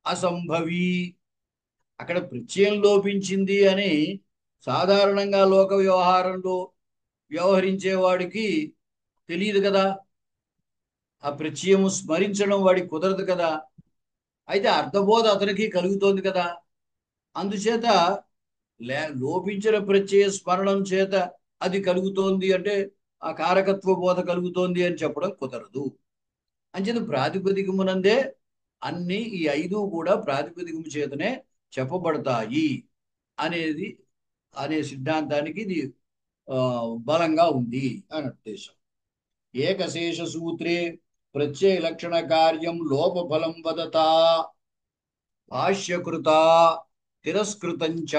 అసంభవి. అక్కడ ప్రత్యయం లోపించింది అని సాధారణంగా లోక వ్యవహారంలో వ్యవహరించేవాడికి తెలియదు కదా, ఆ ప్రత్యయము స్మరించడం వాడికి కుదరదు కదా. అయితే అర్థబోధ అతనికి కలుగుతోంది కదా. అందుచేత లోపించిన ప్రత్యయ స్మరణం చేత అది కలుగుతోంది అంటే ఆ కారకత్వ బోధ కలుగుతోంది అని చెప్పడం కుదరదు. అంచేత ప్రాతిపదికమునందే అన్ని ఈ 5 కూడా ప్రాతిపదికము చేతనే చెప్పబడతాయి అనేది అనే సిద్ధాంతానికి ఇది బలంగా ఉంది అని ఉద్దేశం. ఏకశేష సూత్రే ప్రత్యయ లక్షణ కార్యం లోపఫలం వదతా భాష్యకృత తిరస్కృతంచ.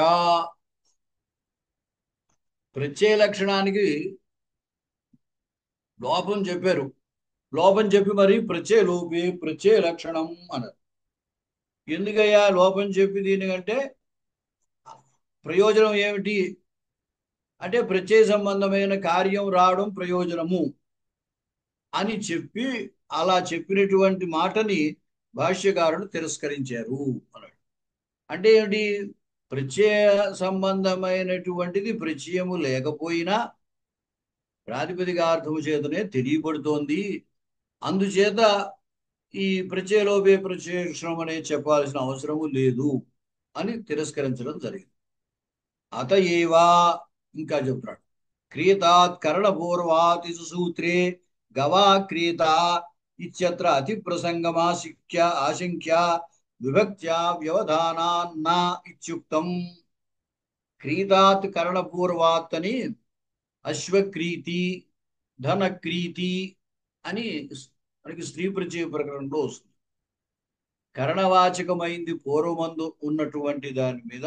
ప్రత్యయ లక్షణానికి లోపం చెప్పారు, లోపం చెప్పి మరి ప్రత్యయ లక్షణం అన్నారు. ఎందుకయ్యా లోపం చెప్పి దీనికంటే ప్రయోజనం ఏమిటి అంటే ప్రత్యయ సంబంధమైన కార్యం రావడం ప్రయోజనము అని చెప్పి అలా చెప్పినటువంటి మాటని భాష్యకారులు తిరస్కరించారు అన్నాడు. అంటే ఏమిటి, ప్రత్యయ సంబంధమైనటువంటిది ప్రత్యయము లేకపోయినా ప్రాతిపదికార్థము చేతనే తెలియబడుతోంది. అందుచేత ఈ ప్రత్యయలోపే ప్రత్యక్షణం అనేది చెప్పాల్సిన అవసరము లేదు అని తిరస్కరించడం జరిగింది. అత ఏవా ఇంకా చెప్తున్నాడు. క్రియతాత్ కరణపూర్వాతి సూత్రే గవా క్రియత ఇత్యత్ర అతి ప్రసంగమాశిక్య ఆశంక్య విభక్త్యా వ్యవధానాన్న ఇత్యుక్తం. క్రీతాత్ కరణపూర్వాత్ అని అశ్వక్రీతి ధనక్రీతి అని మనకి స్త్రీ ప్రత్యయ ప్రకరణలో వస్తుంది. కరణవాచకమైంది పూర్వమందు ఉన్నటువంటి దాని మీద,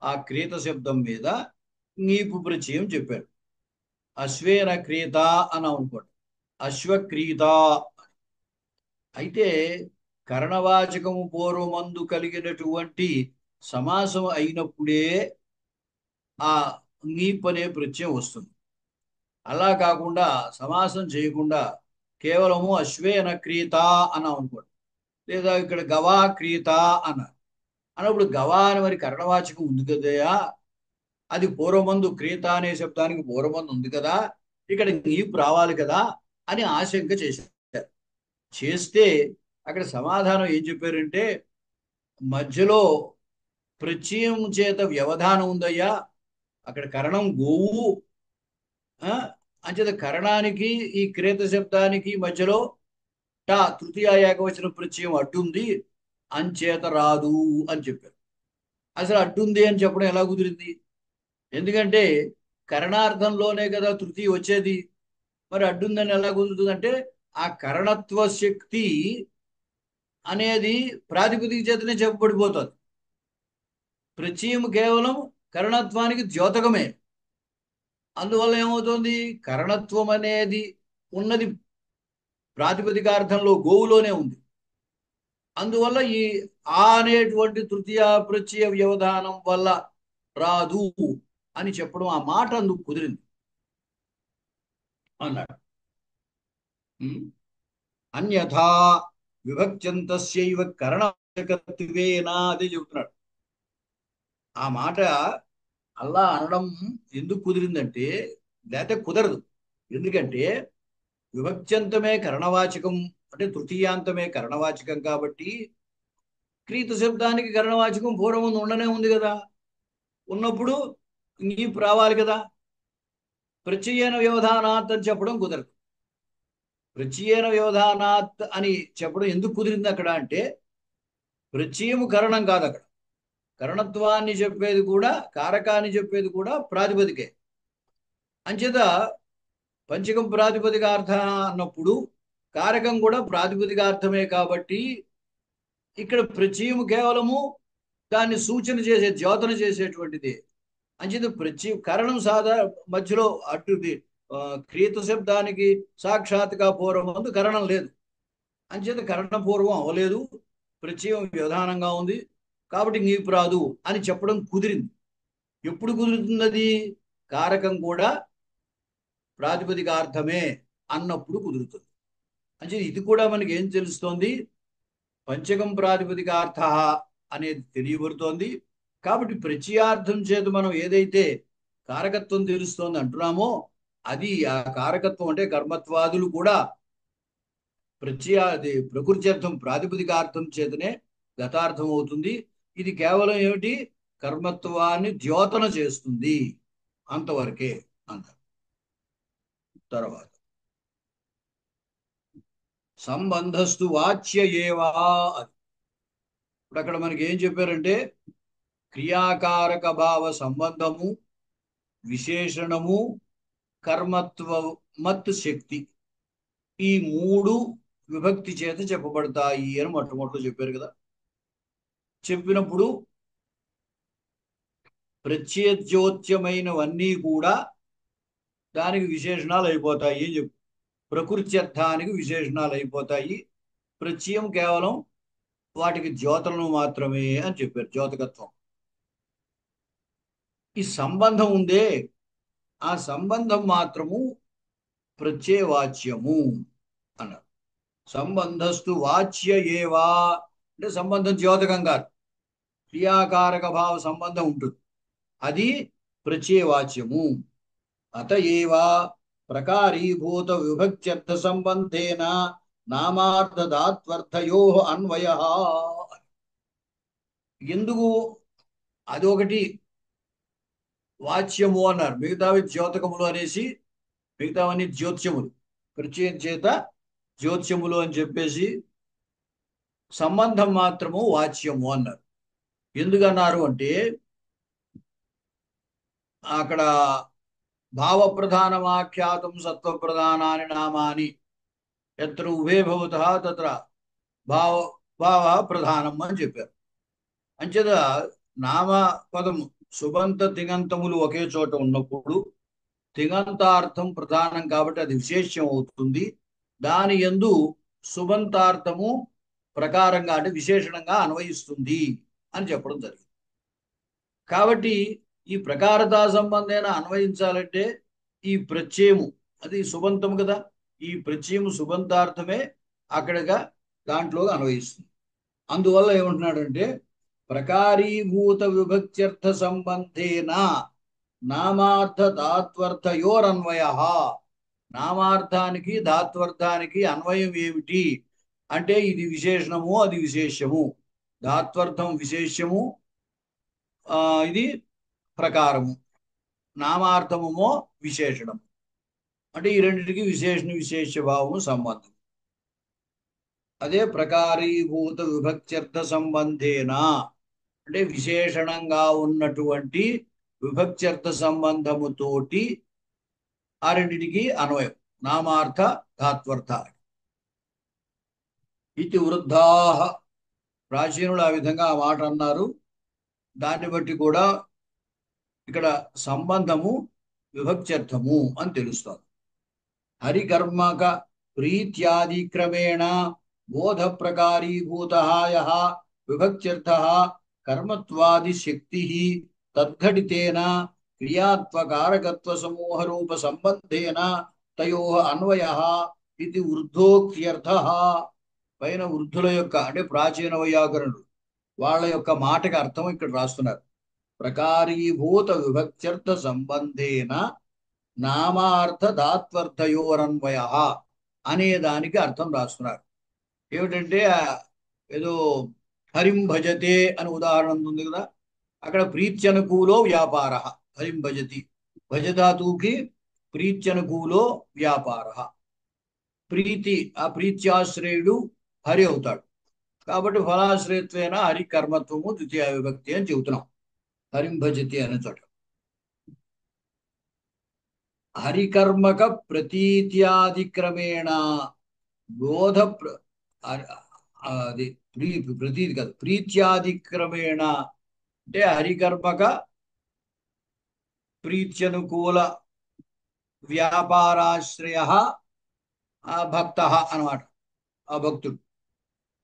ఆ క్రీత శబ్దం మీద నీపు ప్రత్యయం చెప్పారు. అశ్వేన క్రీత అని అనుకోండి, అశ్వక్రీత. అయితే కరణవాచకము పూర్వమందు కలిగినటువంటి సమాసం అయినప్పుడే ఆ నీప్ అనే ప్రత్యయం వస్తుంది. అలా కాకుండా సమాసం చేయకుండా కేవలము అశ్వేన క్రీత అని అనుకోండి, లేదా ఇక్కడ గవా క్రీత అన్నారు. అన్నప్పుడు గవా అని మరి కరణవాచకం ఉంది కదయా, అది పూర్వమందు క్రీత అనే శబ్దానికి పూర్వమందు ఉంది కదా, ఇక్కడ నీపు రావాలి కదా అని ఆశంక చేశారు. చేస్తే అక్కడ సమాధానం ఏం చెప్పారంటే, మధ్యలో ప్రత్యయం చేత వ్యవధానం ఉందయ్యా, అక్కడ కరణం గోవు, అంచేత కరణానికి ఈ క్రేత శబ్దానికి మధ్యలో టా తృతీయ ఏకవచన ప్రత్యయం అడ్డుంది, అంచేత రాదు అని చెప్పారు. అసలు అడ్డుంది అని చెప్పడం ఎలా కుదిరింది? ఎందుకంటే కరణార్థంలోనే కదా తృతీయ వచ్చేది, మరి అడ్డుందని ఎలా కుదురుతుంది అంటే ఆ కరణత్వ శక్తి అనేది ప్రాతిపదిక చేతనే చెప్పబడిపోతుంది. ప్రత్యయం కేవలం కరణత్వానికి ద్యోతకమే. అందువల్ల ఏమవుతుంది, కరణత్వం అనేది ఉన్నది ప్రాతిపదికార్థంలో గోవులోనే ఉంది. అందువల్ల ఈ ఆ అనేటువంటి తృతీయ ప్రత్యయ వ్యవధానం వల్ల రాదు అని చెప్పడం, ఆ మాట అందుకు కుదిరింది అన్నాడు. అన్యథా విభక్త్యంతస్యైవ కరణవాచకత్వేనా అదే చెబుతున్నాడు. ఆ మాట అలా అనడం ఎందుకు కుదిరిందంటే, లేకపోతే కుదరదు. ఎందుకంటే విభక్త్యంతమే కరణవాచకం అంటే తృతీయాంతమే కరణవాచకం కాబట్టి క్రీత శబ్దానికి కరణవాచకం పూర్వం ఉండనే ఉంది కదా, ఉన్నప్పుడు నీపు రావాలి కదా. ప్రత్యయన వ్యవధానాత్ అని చెప్పడం కుదరదు. ప్రత్యయన వ్యవధానాత్ అని చెప్పడం ఎందుకు కుదిరింది అక్కడ అంటే, ప్రత్యయము కరణం కాదు అక్కడ. కరణత్వాన్ని చెప్పేది కూడా, కారకాన్ని చెప్పేది కూడా ప్రాతిపదికే. అంచేత పంచకం ప్రాతిపదికార్థ అన్నప్పుడు కారకం కూడా ప్రాతిపదికార్థమే కాబట్టి ఇక్కడ ప్రత్యయము కేవలము దాన్ని సూచన చేసే, ద్యోతన చేసేటువంటిది. అంచేత ప్రత్యయం కరణం మధ్యలో అట్టుది క్రీత శబ్దానికి సాక్షాత్గా పూర్వం కరణం లేదు. అంచేత కరణం పూర్వం అవ్వలేదు, ప్రత్యయం వ్యవధానంగా ఉంది కాబట్టి నీపు రాదు అని చెప్పడం కుదిరింది. ఎప్పుడు కుదురుతుంది అది? కారకం కూడా ప్రాతిపదికార్థమే అన్నప్పుడు కుదురుతుంది. అంటే ఇది కూడా మనకి ఏం తెలుస్తోంది, పంచకం ప్రాతిపదికార్థ అనేది తెలియబడుతోంది. కాబట్టి ప్రత్యయార్థం చేత మనం ఏదైతే కారకత్వం తెలుస్తోంది అంటున్నామో, అది ఆ కారకత్వం అంటే కర్మత్వాదులు కూడా ప్రకృత్యర్థం ప్రాతిపదికార్థం చేతనే గతార్థం అవుతుంది. ఇది కేవలం ఏమిటి, కర్మత్వాన్ని ద్యోతన చేస్తుంది, అంతవరకే అంటారు. తర్వాత సంబంధస్తు వాచ్య ఏవా. ఇప్పుడు అక్కడ మనకి ఏం చెప్పారంటే, క్రియాకారక భావ సంబంధము, విశేషణము, కర్మత్వ మత్ శక్తి, ఈ మూడు విభక్తి చేత చెప్పబడతాయి అని మొట్టమొదటి చెప్పారు కదా. చెప్పినప్పుడు ప్రత్యేజ్యోత్యమైనవన్నీ కూడా దానికి విశేషణాలు అయిపోతాయి అని చెప్పు. ప్రకృత్యర్థానికి విశేషణాలు అయిపోతాయి, ప్రత్యయం కేవలం వాటికి ద్యోతలను మాత్రమే అని చెప్పారు, ద్యోతకత్వం. ఈ సంబంధం ఉందే, ఆ సంబంధం మాత్రము ప్రత్యయవాచ్యము అన్నారు. సంబంధస్తు వాచ్య ఏవా అంటే సంబంధం ద్యోతకం కాదు, క్రియాకారక భావ సంబంధం ఉంటుంది, అది ప్రత్యయవాచ్యము. అత ఏవా ప్రకారీభూత విభక్త్యర్థ సంబంధేన నామార్థదాత్వర్థయో అన్వయ. ఎందుకు అదొకటి వాచ్యము అన్నారు, మిగతావి ద్యోతకములు అనేసి, మిగతావన్నీ జ్యోత్స్యములు, ప్రత్యయం చేత జ్యోత్స్యములు అని చెప్పేసి సంబంధం మాత్రము వాచ్యము అన్నారు. ఎందుకన్నారు అంటే అక్కడ భావప్రధానమాఖ్యాతం సత్వప్రధానాని నామాని ఎత్ర ఉభే భవతః తత్ర భావ భావ ప్రధానం అని చెప్పారు. అంచేత నామపదము సుబంత తింగంతములు ఒకే చోట ఉన్నప్పుడు తింగంతార్థం ప్రధానం కాబట్టి అది విశేష్యం అవుతుంది. దాని యందు సుబంతార్థము ప్రకారంగా అంటే విశేషణంగా అన్వయిస్తుంది అని చెప్పడం జరిగింది. కాబట్టి ఈ ప్రకారతా సంబంధేన అన్వయించాలంటే ఈ ప్రత్యయము అది సుబంతము కదా, ఈ ప్రత్యయము సుబంతార్థమే అక్కడగా దాంట్లో అన్వయిస్తుంది. అందువల్ల ఏమంటున్నాడంటే ప్రకారీభూత విభక్త్యర్థ సంబంధేన నామార్థ ధాత్వర్థయోరన్వయ. నామార్థానికి ధాత్వర్థానికి అన్వయం ఏమిటి అంటే ఇది విశేషణము అది విశేషము, ధాత్వర్థం విశేషము, ఇది ప్రకారము, నామార్థమమో విశేషణము. అంటే ఈ రెండింటికి విశేషణ విశేష భావము సంబంధం. అదే ప్రకారీభూత విభక్త్యర్థ సంబంధేన అంటే విశేషణంగా ఉన్నటువంటి విభక్త్యర్థ సంబంధముతోటి ఆ రెండింటికి అన్వయం, నామార్థ ధాత్వర్థ. ఇది వృద్ధాహ, ప్రాచీనులు ఆ విధంగా ఆ మాట అన్నారు. దాన్ని బట్టి కూడా ఇక్కడ సంబంధము విభక్త్యర్థము అని తెలుస్తుంది. హరికర్మక ప్రీత్యాది క్రమేణ బోధ ప్రకారీభూత యః విభక్త్యర్థః కర్మత్వాది శక్తి తద్ఘటితేన క్రియాత్వకారకత్వ సమూహ రూప సంబంధేన తయోః అన్వయః ఇది వృద్ధోక్త్యర్థః. పైన వృద్ధుల యొక్క అంటే ప్రాచీన వైయాకరణుడు వాళ్ళ యొక్క మాటకి అర్థం ఇక్కడ రాస్తున్నారు. ప్రకారీభూత విభక్త్యర్థ సంబంధేన నామార్థ ధాత్వర్థయోరన్వయ అనే దానికి అర్థం రాస్తున్నారు. ఏమిటంటే ఏదో హరిం భజతే అని ఉదాహరణ ఉంది కదా, అక్కడ ప్రీత్యనుకూలో వ్యాపార, హరిం భజతి, భజధాతువుకి ప్రీత్యనుకూలో వ్యాపార. ప్రీతి ఆ ప్రీత్యాశ్రయుడు హరి అవుతాడు కాబట్టి ఫలాశ్రయత్వేన హరి కర్మత్వము ద్వితీయ విభక్తి అని చెబుతున్నాం హరిం భజతి అనే చోట. హరికర్మక ప్రతీత్యాదిక్రమేణ బోధ అది ప్రతీతి కాదు, ప్రీత్యాదిక్రమేణ అంటే హరికర్మక ప్రీత్యనుకూల వ్యాపారాశ్రయ భక్త అన్నమాట. ఆ భక్తుడు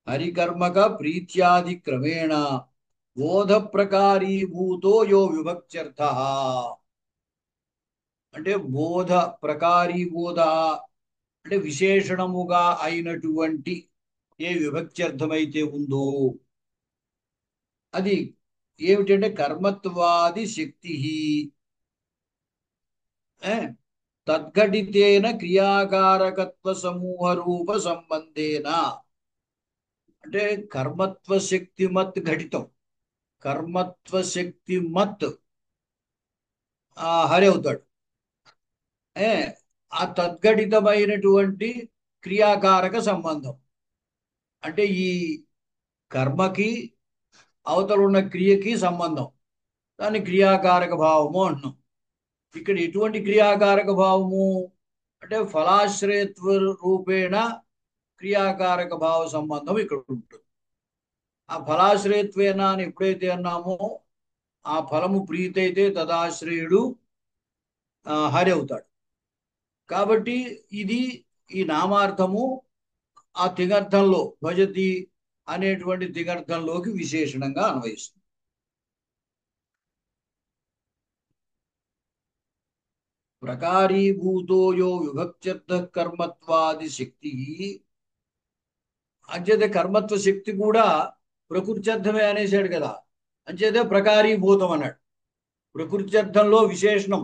హరికర్మక ప్రీత్యాది క్రమేణ బోధ ప్రకారీభూతో యో విభక్త్యర్థ అంటే బోధ ప్రకారీభూత అంటే విశేషణముగా అయినటువంటి ఏ విభక్త్యర్థమైతే ఉందో అది ఏమిటంటే కర్మత్వాది శక్తి తద్ఘటితేన క్రియాకారకత్వ సమూహ రూప సంబంధేన అంటే కర్మత్వ శక్తి మత్ ఘటితం, కర్మత్వ శక్తి మత్ హరి అవుతాడు. ఆ తద్ఘటితమైనటువంటి క్రియాకారక సంబంధం అంటే ఈ కర్మకి అవతల ఉన్న క్రియకి సంబంధం, దాన్ని క్రియాకారక భావము అంటున్నాం. ఇక్కడ ఎటువంటి క్రియాకారక భావము అంటే ఫలాశ్రయత్వ రూపేణ క్రియాకారక భావ సంబంధం ఇక్కడ ఉంటుంది. ఆ ఫలాశ్రయత్వేన అని ఎప్పుడైతే అన్నామో ఆ ఫలము ప్రీతి అయితే తదాశ్రయుడు హరి అవుతాడు. కాబట్టి ఇది ఈ నామార్థము ఆ తిగర్థంలో భజతి అనేటువంటి తిగర్థంలోకి విశేషణంగా అన్వయిస్తుంది. ప్రకారీభూతో యో విభక్త్యర్థ కర్మత్వాది శక్తి అంచేతే కర్మత్వ శక్తి కూడా ప్రకృత్యర్థమే అనేసాడు కదా, అంచేతే ప్రకారీభూతం అన్నాడు. ప్రకృత్యర్థంలో విశేషణం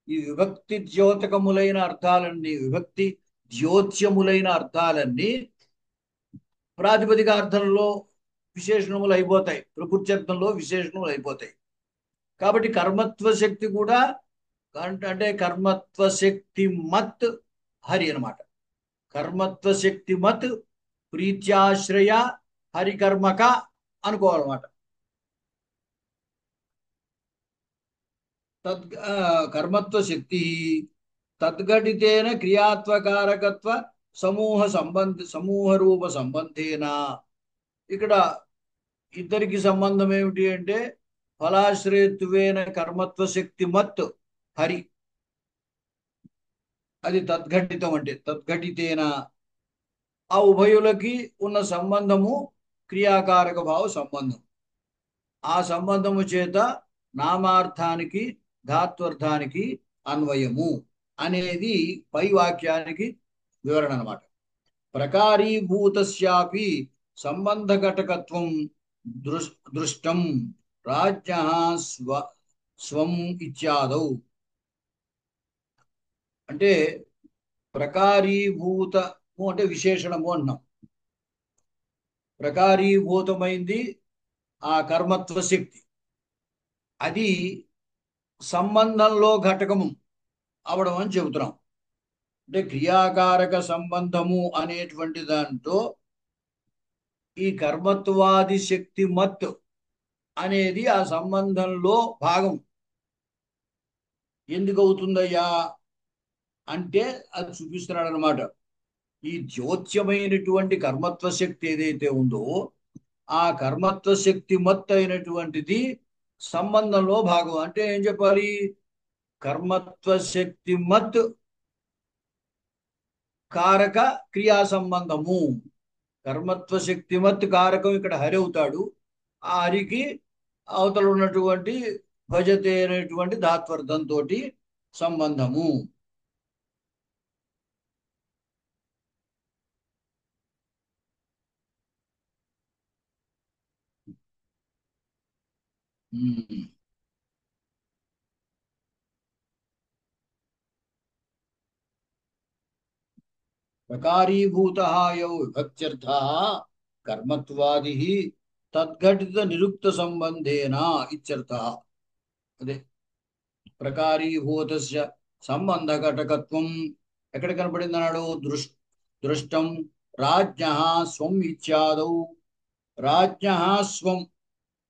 ఈ విభక్తి ద్యోతకములైన అర్థాలన్నీ, విభక్తి ద్యోత్యములైన అర్థాలన్నీ ప్రాతిపదికార్థంలో విశేషణములు అయిపోతాయి, ప్రకృత్యర్థంలో విశేషణములు అయిపోతాయి. కాబట్టి కర్మత్వ శక్తి కూడా అంటే కర్మత్వ శక్తి మత్ హరి అన్నమాట. కర్మత్వ శక్తి మత్ ప్రీత్యాశ్రయ హరికర్మక అనుకోవాలన్నమాట. కర్మత్వ శక్తి తద్ఘటితేన క్రియాత్వకారకత్వ సమూహ రూప సంబంధేన. ఇక్కడ ఇద్దరికి సంబంధం ఏమిటి అంటే ఫలాశ్రయత్వేన కర్మత్వ శక్తి మత్ హరి, అది తద్ఘటితం అంటే తద్ఘటితేన. ఆ ఉభయులకి ఉన్న సంబంధము క్రియాకారక భావ సంబంధం. ఆ సంబంధము చేత నామార్థానికి ధాత్వర్థానికి అన్వయము అనేది పై వాక్యానికి వివరణ అన్నమాట. ప్రకారీభూతస్యాపి సంబంధఘటకత్వం దృష్టం రాజ్య స్వం ఇత్యాదౌ. అంటే ప్రకారీభూతము అంటే విశేషణము అన్నాం. ప్రకారీభూతమైంది ఆ కర్మత్వ శక్తి, అది సంబంధంలో ఘటకము అవడం అని చెబుతున్నాం. అంటే క్రియాకారక సంబంధము అనేటువంటి దాంట్లో ఈ కర్మత్వాది శక్తి మత్ అనేది ఆ సంబంధంలో భాగం. ఎందుకు అవుతుందయ్యా అంటే అది చూపిస్తున్నాడు అనమాట. ఈ జ్యోత్యమైనటువంటి కర్మత్వ శక్తి ఏదైతే ఉందో ఆ కర్మత్వ శక్తి మత్ అయినటువంటిది సంబంధంలో భాగం. అంటే ఏం చెప్పాలి? కర్మత్వ శక్తి మత్ కారక క్రియా సంబంధము. కర్మత్వ శక్తి మత్ కారకం ఇక్కడ హరి అవుతాడు. ఆ హరికి అవతల ఉన్నటువంటి భజతే అనేటువంటి ధాత్వర్థంతో సంబంధము. ప్రకారీభూత యౌ విభక్త్యర్థ కర్మత్వాది తద్ఘటిత నిరుక్త సంబంధేన ఇత్యర్థ. అదే ప్రకారీభూతస్య సంబంధ ఘటకత్వం ఎక్కడ కనపడింది అన్నాడు? దృష్టం రాజ్ఞ స్వం ఇత్యాదౌ. రాజ్ఞ స్వం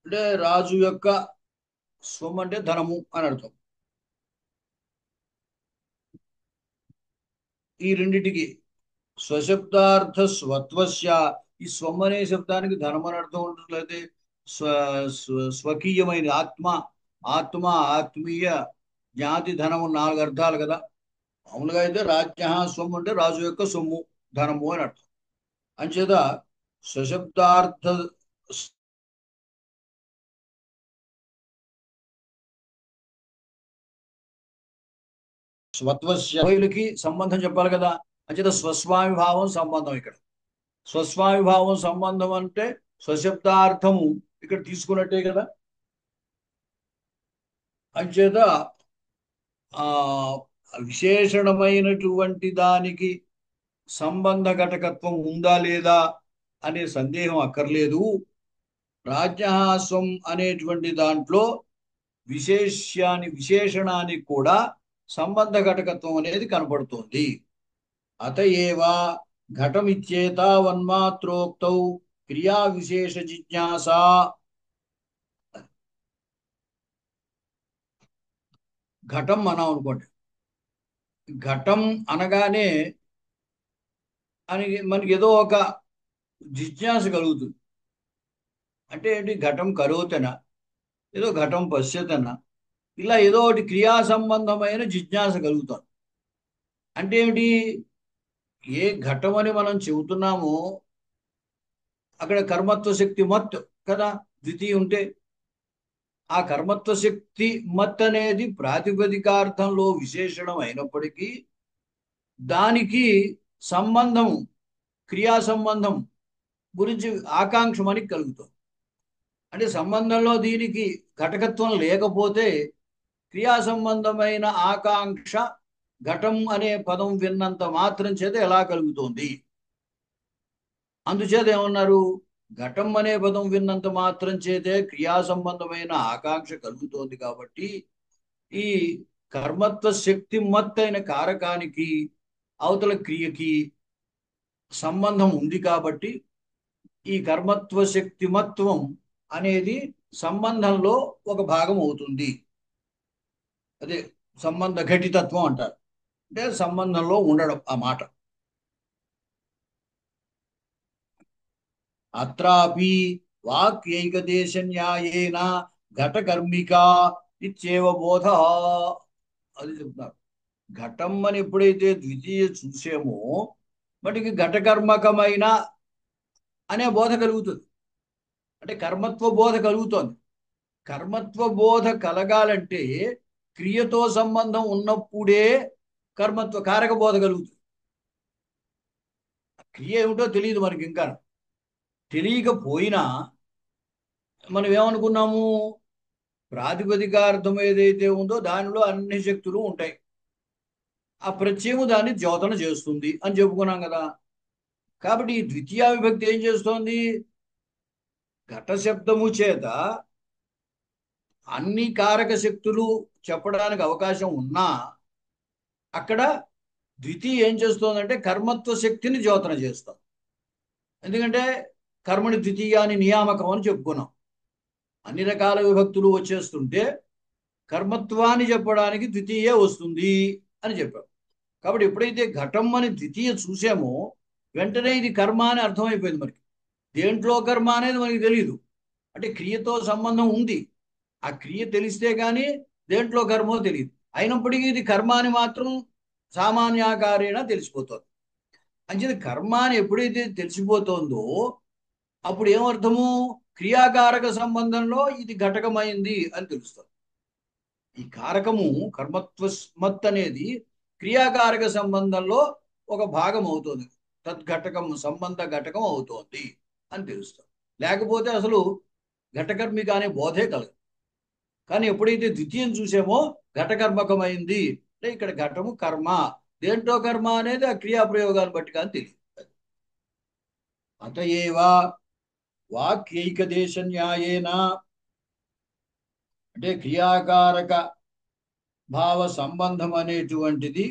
అంటే రాజు యొక్క స్వం అంటే ధనము అని అర్థం. ఈ రెండిటికి స్వశబ్దార్థ స్వత్వస్య, ఈ స్వం అనే శబ్దానికి ధనం అని అర్థం ఉంటుంది, లేదా స్వకీయమైన ఆత్మ, ఆత్మ ఆత్మీయ జ్ఞాతి ధనము, 4 అర్థాలు కదా. మామూలుగా అయితే రాజ్య స్వం అంటే రాజు యొక్క సొమ్ము ధనము అని అర్థం. అంచేత స్వశబ్దార్థ స్వత్వస్యకి సంబంధం చెప్పాలి కదా. అంచేత స్వస్వామి భావం సంబంధం ఇక్కడ. స్వస్వామి భావం సంబంధం అంటే స్వశబ్దార్థము ఇక్కడ తీసుకున్నట్టే కదా. అంచేత ఆ విశేషణమైనటువంటి దానికి సంబంధ ఘటకత్వం ఉందా లేదా అనే సందేహం అక్కర్లేదు. రాజ్యహాస్వం అనేటువంటి దాంట్లో విశేషణానికి కూడా సంబంధ ఘటకత్వం అనేది కనపడుతోంది. అతయేవ ఘటమిత్యేతావన్మాత్రోక్తౌ క్రియా విశేష జిజ్ఞాస. ఘటం అన్నాం అనుకోండి, ఘటం అనగానే అని మనకి ఏదో ఒక జిజ్ఞాస కలుగుతుంది. అంటే ఏంటి? ఘటం కరోతనా, ఏదో ఘటం పశ్యతనా, ఇలా ఏదో ఒకటి క్రియా సంబంధమైన జిజ్ఞాస కలుగుతాం. అంటే ఏమిటి? ఏ ఘటం అని మనం చెబుతున్నామో అక్కడ కర్మత్వ శక్తి మత్ కదా ద్వితీయ ఉంటే, ఆ కర్మత్వ శక్తి మత్ అనేది ప్రాతిపదికార్థంలో విశేషణం అయినప్పటికీ దానికి సంబంధం, క్రియా సంబంధం గురించి ఆకాంక్ష మనకి కలుగుతుంది. అంటే సంబంధంలో దీనికి ఘటకత్వం లేకపోతే క్రియా సంబంధమైన ఆకాంక్ష ఘటం అనే పదం విన్నంత మాత్రం చేత ఎలా కలుగుతోంది అందుచేత ఏమన్నారు, ఘటం అనే పదం విన్నంత మాత్రం చేతే క్రియా సంబంధమైన ఆకాంక్ష కలుగుతోంది కాబట్టి ఈ కర్మత్వ శక్తి మత్తైన కారకానికి అవతల క్రియకి సంబంధం ఉంది కాబట్టి ఈ కర్మత్వ శక్తిమత్వం అనేది సంబంధంలో ఒక భాగం అవుతుంది. అదే సంబంధ ఘటితత్వం అంటారు. అంటే సంబంధంలో ఉండడం ఆ మాట. అత్రాపి వాక్యైకదేశ న్యాయేన ఘటకర్మిక ఇచ్చేవ బోధ. అది చెప్తున్నారు. ఘటం అని ఎప్పుడైతే ద్వితీయ చూసామో మటుకి ఘటకర్మకమైన అనే బోధ కలుగుతుంది. అంటే కర్మత్వ బోధ కలుగుతోంది. కర్మత్వ బోధ కలగాలంటే క్రియతో సంబంధం ఉన్నప్పుడే కర్మత్వ కారక బోధ కలుగుతుంది. క్రియ ఏమిటో తెలియదు మనకి, ఇంకా తెలియకపోయినా మనం ఏమనుకున్నాము, ప్రాతిపదికార్థం ఏదైతే ఉందో దానిలో అన్ని శక్తులు ఉంటాయి, ఆ ప్రత్యయము దాన్ని ద్యోతన చేస్తుంది అని చెప్పుకున్నాం కదా. కాబట్టి ఈ ద్వితీయ విభక్తి ఏం చేస్తోంది, ఘట శబ్దము చేత అన్ని కారక శక్తులు చెప్పడానికి అవకాశం ఉన్నా అక్కడ ద్వితీయ ఏం చేస్తోందంటే కర్మత్వ శక్తిని ద్యోతన చేస్తాం. ఎందుకంటే కర్మని ద్వితీయాన్ని నియామకం అని చెప్పుకున్నాం. అన్ని రకాల విభక్తులు వచ్చేస్తుంటే కర్మత్వాన్ని చెప్పడానికి ద్వితీయ వస్తుంది అని చెప్పాం. కాబట్టి ఎప్పుడైతే ఘటం అని ద్వితీయ చూసామో వెంటనే ఇది కర్మ అని అర్థమైపోయింది మనకి. దేంట్లో కర్మ అనేది మనకి తెలియదు, అంటే క్రియతో సంబంధం ఉంది. ఆ క్రియ తెలిస్తే కానీ దేంట్లో కర్మో తెలియదు. అయినప్పటికీ ఇది కర్మ అని మాత్రం సామాన్యాకారేణ తెలిసిపోతుంది. అంచేది కర్మ అని ఎప్పుడైతే తెలిసిపోతుందో అప్పుడు ఏమర్థము, క్రియాకారక సంబంధంలో ఇది ఘటకమైంది అని తెలుస్తుంది. ఈ కారకము కర్మత్వస్మత్ అనేది క్రియాకారక సంబంధంలో ఒక భాగం అవుతుంది, తద్ఘటకం సంబంధ ఘటకం అవుతోంది అని తెలుస్తుంది. లేకపోతే అసలు ఘటకర్మిక అనే బోధే కలదు. కానీ ఎప్పుడైతే ద్వితీయం చూసామో ఘటకర్మకమైంది అంటే ఇక్కడ ఘటము కర్మ, దేంట్లో కర్మ అనేది ఆ క్రియాప్రయోగాన్ని బట్టి కానీ తెలియదు. అతయేవా వాక్యైకదేశ న్యాయేన, అంటే క్రియాకారక భావ సంబంధం అనేటువంటిది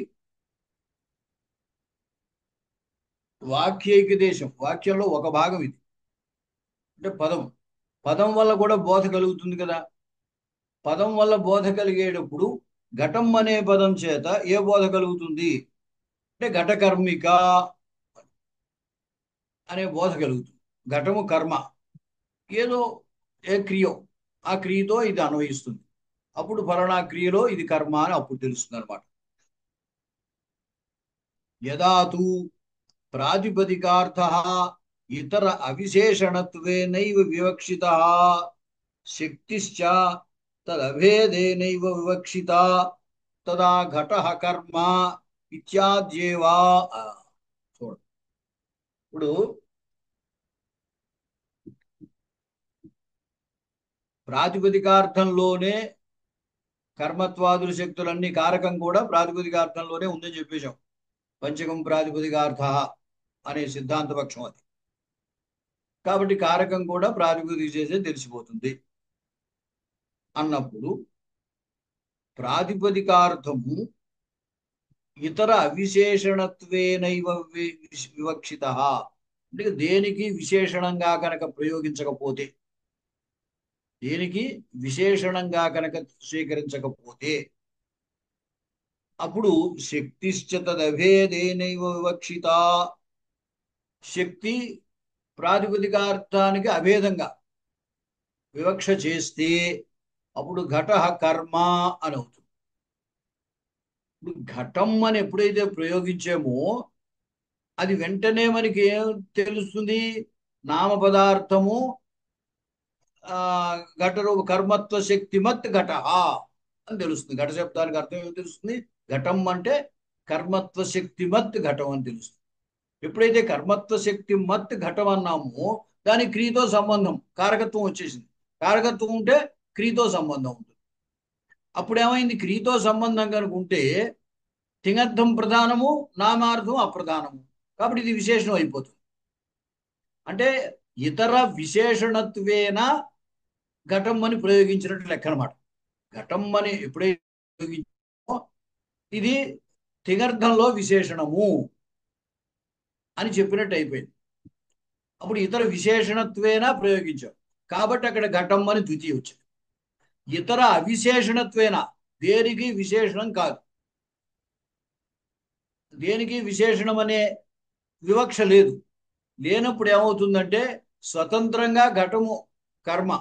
వాక్యైకదేశం, వాక్యంలో ఒక భాగం ఇది. అంటే పదం, పదం వల్ల కూడా బోధ కలుగుతుంది కదా. పదం వల్ల బోధ కలిగేటప్పుడు ఘటం అనే పదం చేత ఏ బోధ కలుగుతుంది అంటే ఘటకర్మిక అనే బోధ కలుగుతుంది. ఘటము కర్మ, ఏదో ఏ క్రియో ఆ క్రియతో ఇది అన్వయిస్తుంది. అప్పుడు ఫలానా క్రియలో ఇది కర్మ అని అప్పుడు తెలుస్తుంది అనమాట. యదాతు ప్రాతిపదికార్థ ఇతర అవిశేషణత్వేనైవ వివక్షిత శక్తిశ్చ తదభేదేనైవ వివక్షిత తదా ఘటః కర్మ ఇత్యాద్యేవా. చూడ, ఇప్పుడు ప్రాతిపదికార్థంలోనే కర్మత్వాదుల శక్తులన్నీ కారకం కూడా ప్రాతిపదికార్థంలోనే ఉందని చెప్పేశాం. పంచకం ప్రాతిపదికార్థ అనే సిద్ధాంత పక్షం అది. కాబట్టి కారకం కూడా ప్రాతిపదిక చేసే తెలిసిపోతుంది అన్నప్పుడు ప్రాతిపదికార్థము ఇతర అవిశేషణత్వేనైవ వివక్షిత, అంటే దేనికి విశేషణంగా కనుక ప్రయోగించకపోతే, దేనికి విశేషణంగా కనుక స్వీకరించకపోతే అప్పుడు శక్తిశ్చ తదభేదేనైవ వివక్షిత, శక్తి ప్రాతిపదికార్థానికి అభేదంగా వివక్ష చేస్తే అప్పుడు ఘటః కర్మ అని అవుతుంది. ఇప్పుడు ఘటం అని ఎప్పుడైతే ప్రయోగించామో అది వెంటనే మనకి ఏం తెలుస్తుంది, నామ పదార్థము ఘటరూప కర్మత్వ శక్తిమత్ ఘట అని తెలుస్తుంది. ఘట శబ్దానికి అర్థం ఏమి తెలుస్తుంది, ఘటం అంటే కర్మత్వ శక్తిమత్ ఘటం అని తెలుస్తుంది. ఎప్పుడైతే కర్మత్వ శక్తి మత్ ఘటం అన్నామో దానికి క్రియతో సంబంధం, కారకత్వం వచ్చేసింది. కారకత్వం ఉంటే క్రియతో సంబంధం ఉంటుంది. అప్పుడు ఏమైంది, క్రియతో సంబంధం కనుక ఉంటే తింగర్థం ప్రధానము, నామార్థం అప్రధానము, కాబట్టి ఇది విశేషణం అయిపోతుంది. అంటే ఇతర విశేషణత్వేన ఘటం అని ప్రయోగించినట్టు లెక్క అనమాట. ఘటం అని ఎప్పుడైతే ప్రయోగించామో ఇది తిగర్థంలో విశేషణము అని చెప్పినట్టు అయిపోయింది. అప్పుడు ఇతర విశేషణత్వేన ప్రయోగించాం కాబట్టి అక్కడ ఘటం అని ద్వితీయ వచ్చింది. ఇతర అవిశేషణత్వేన దేనికి విశేషణం కాదు, దేనికి విశేషణం అనే వివక్ష లేదు. లేనప్పుడు ఏమవుతుందంటే స్వతంత్రంగా ఘటము కర్మ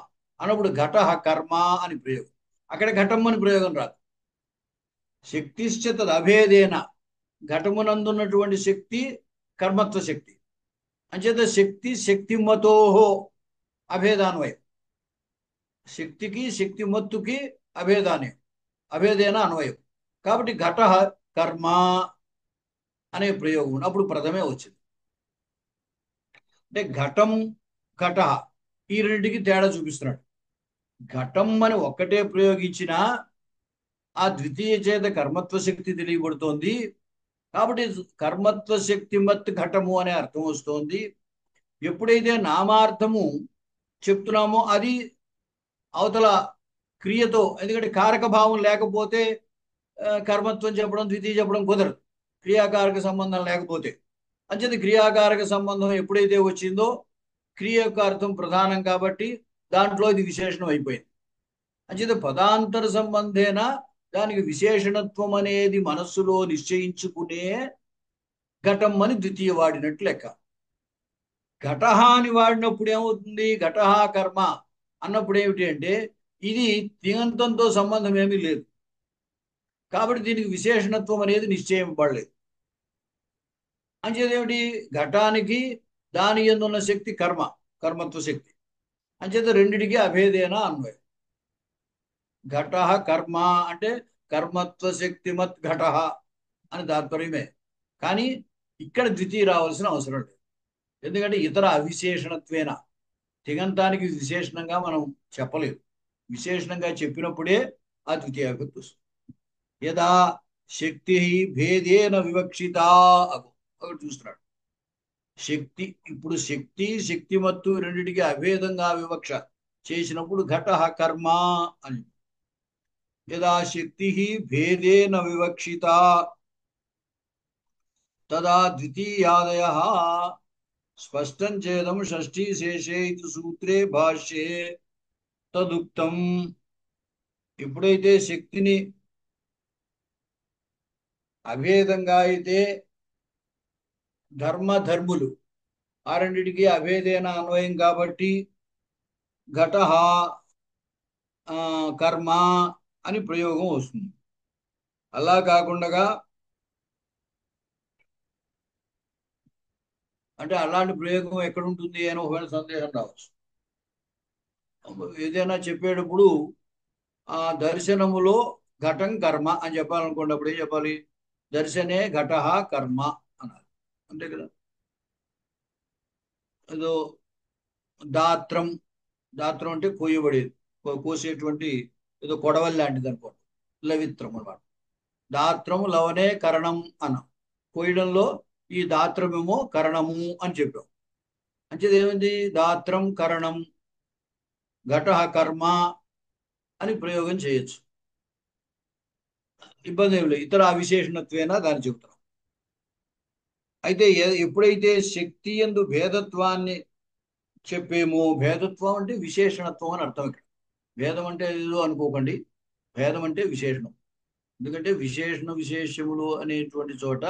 అన్నప్పుడు ఘట కర్మ అని ప్రయోగం, అక్కడ ఘటం అని ప్రయోగం రాదు. శక్తిశ్చ తదభేదేన ఘటమునందున్నటువంటి శక్తి కర్మత్వ శక్తి అంచేత శక్తి శక్తిమతోహో అభేదాన్వయం, శక్తికి శక్తిమత్తుకి అభేదాన్యం, అభేదేన అన్వయం. కాబట్టి ఘట కర్మ అనే ప్రయోగం అప్పుడు ప్రథమే వచ్చింది. అంటే ఘటం ఘట ఈ రెండింటికి తేడా చూపిస్తున్నాడు. ఘటం అని ఒక్కటే ప్రయోగించినా ఆ ద్వితీయ చేత కర్మత్వ శక్తి తెలియబడుతోంది కాబట్టి కర్మత్వ శక్తి మత్ ఘటము అనే అర్థం వస్తోంది. ఎప్పుడైతే నామార్థము చెప్తున్నామో అది అవతల క్రియతో, ఎందుకంటే కారక భావం లేకపోతే కర్మత్వం చెప్పడం ద్వితీయ చెప్పడం కుదరదు, క్రియాకారక సంబంధం లేకపోతే. అంచేత క్రియాకారక సంబంధం ఎప్పుడైతే వచ్చిందో క్రియ యొక్క అర్థం ప్రధానం కాబట్టి దాంట్లో ఇది విశేషణం అయిపోయింది. అంచేత పదాంతర సంబంధేన దానికి విశేషణత్వం అనేది మనస్సులో నిశ్చయించుకునే ఘటం అని ద్వితీయ వాడినట్టు లెక్క. ఘటహ అని వాడినప్పుడు ఏమవుతుంది, ఘటహ కర్మ అన్నప్పుడు ఏమిటి అంటే ఇది తింగంతంతో సంబంధం ఏమీ లేదు కాబట్టి దీనికి విశేషణత్వం అనేది నిశ్చయం పడలేదు. అంచేది ఏమిటి, ఘటానికి దాని యందున్న శక్తి కర్మ, కర్మత్వ శక్తి. అంచేత రెండిటికి అభేదేన అన్వయం. ఘట కర్మ అంటే కర్మత్వ శక్తిమత్ ఘట అని తాత్పర్యమే. కానీ ఇక్కడ ద్వితీయ రావాల్సిన అవసరం లేదు, ఎందుకంటే ఇతర అవిశేషణత్వేన తిగంతానికి విశేషణంగా మనం చెప్పలేదు, విశేషణంగా చెప్పినప్పుడే ఆ ద్వితీయ విభక్తి వస్తుంది. యదా శక్తి భేదేన వివక్షిత ఒకటి చూస్తున్నాడు. శక్తి ఇప్పుడు శక్తి శక్తిమత్తు రెండింటికి అభేదంగా వివక్ష చేసినప్పుడు ఘట కర్మ అని. యదా శక్తి భేదేన వివక్షిత తదా ద్వితీయాదయ స్పష్టం చేదం షష్ఠీ శేషే ఇది సూత్రే భాష్యే తదుక్తం. ఎప్పుడైతే శక్తిని అభేదంగా అయితే ధర్మధర్ములు ఆ రెండిటికి అభేదేన అన్వయం కాబట్టి ఘట కర్మ అని ప్రయోగం వస్తుంది. అలా కాకుండా అంటే అలాంటి ప్రయోగం ఎక్కడ ఉంటుంది అని ఒకవేళ సందేహం రావచ్చు. ఏదైనా చెప్పేటప్పుడు ఆ దర్శనములో ఘటం కర్మ అని చెప్పాలనుకోండి, అప్పుడు ఏం చెప్పాలి, దర్శనే ఘట కర్మ అనాలి, అంతే కదా. ఏదో దాత్రం, దాత్రం అంటే కోయబడేది, కోసేటువంటి ఏదో కొడవలి లాంటిది అనుకోండి, లవిత్రం అనమాట. దాత్రము లవనే కరణం అన్నాం, కోయడంలో ఈ దాత్రమేమో కరణము అని చెప్పాం. అంటే ఏమైంది, దాత్రం కరణం ఘట కర్మ అని ప్రయోగం చేయొచ్చు, ఇబ్బంది ఏమి లేదు. ఇతర అవిశేషణత్వేనా దాన్ని చెబుతున్నాం. అయితే ఎప్పుడైతే శక్తి యందు భేదత్వాన్ని చెప్పేమో, భేదత్వం అంటే విశేషణత్వం అని అర్థం. ఇక్కడ భేదం అంటే ఏదో అనుకోకండి, భేదం అంటే విశేషణం. ఎందుకంటే విశేషణ విశేషములు అనేటువంటి చోట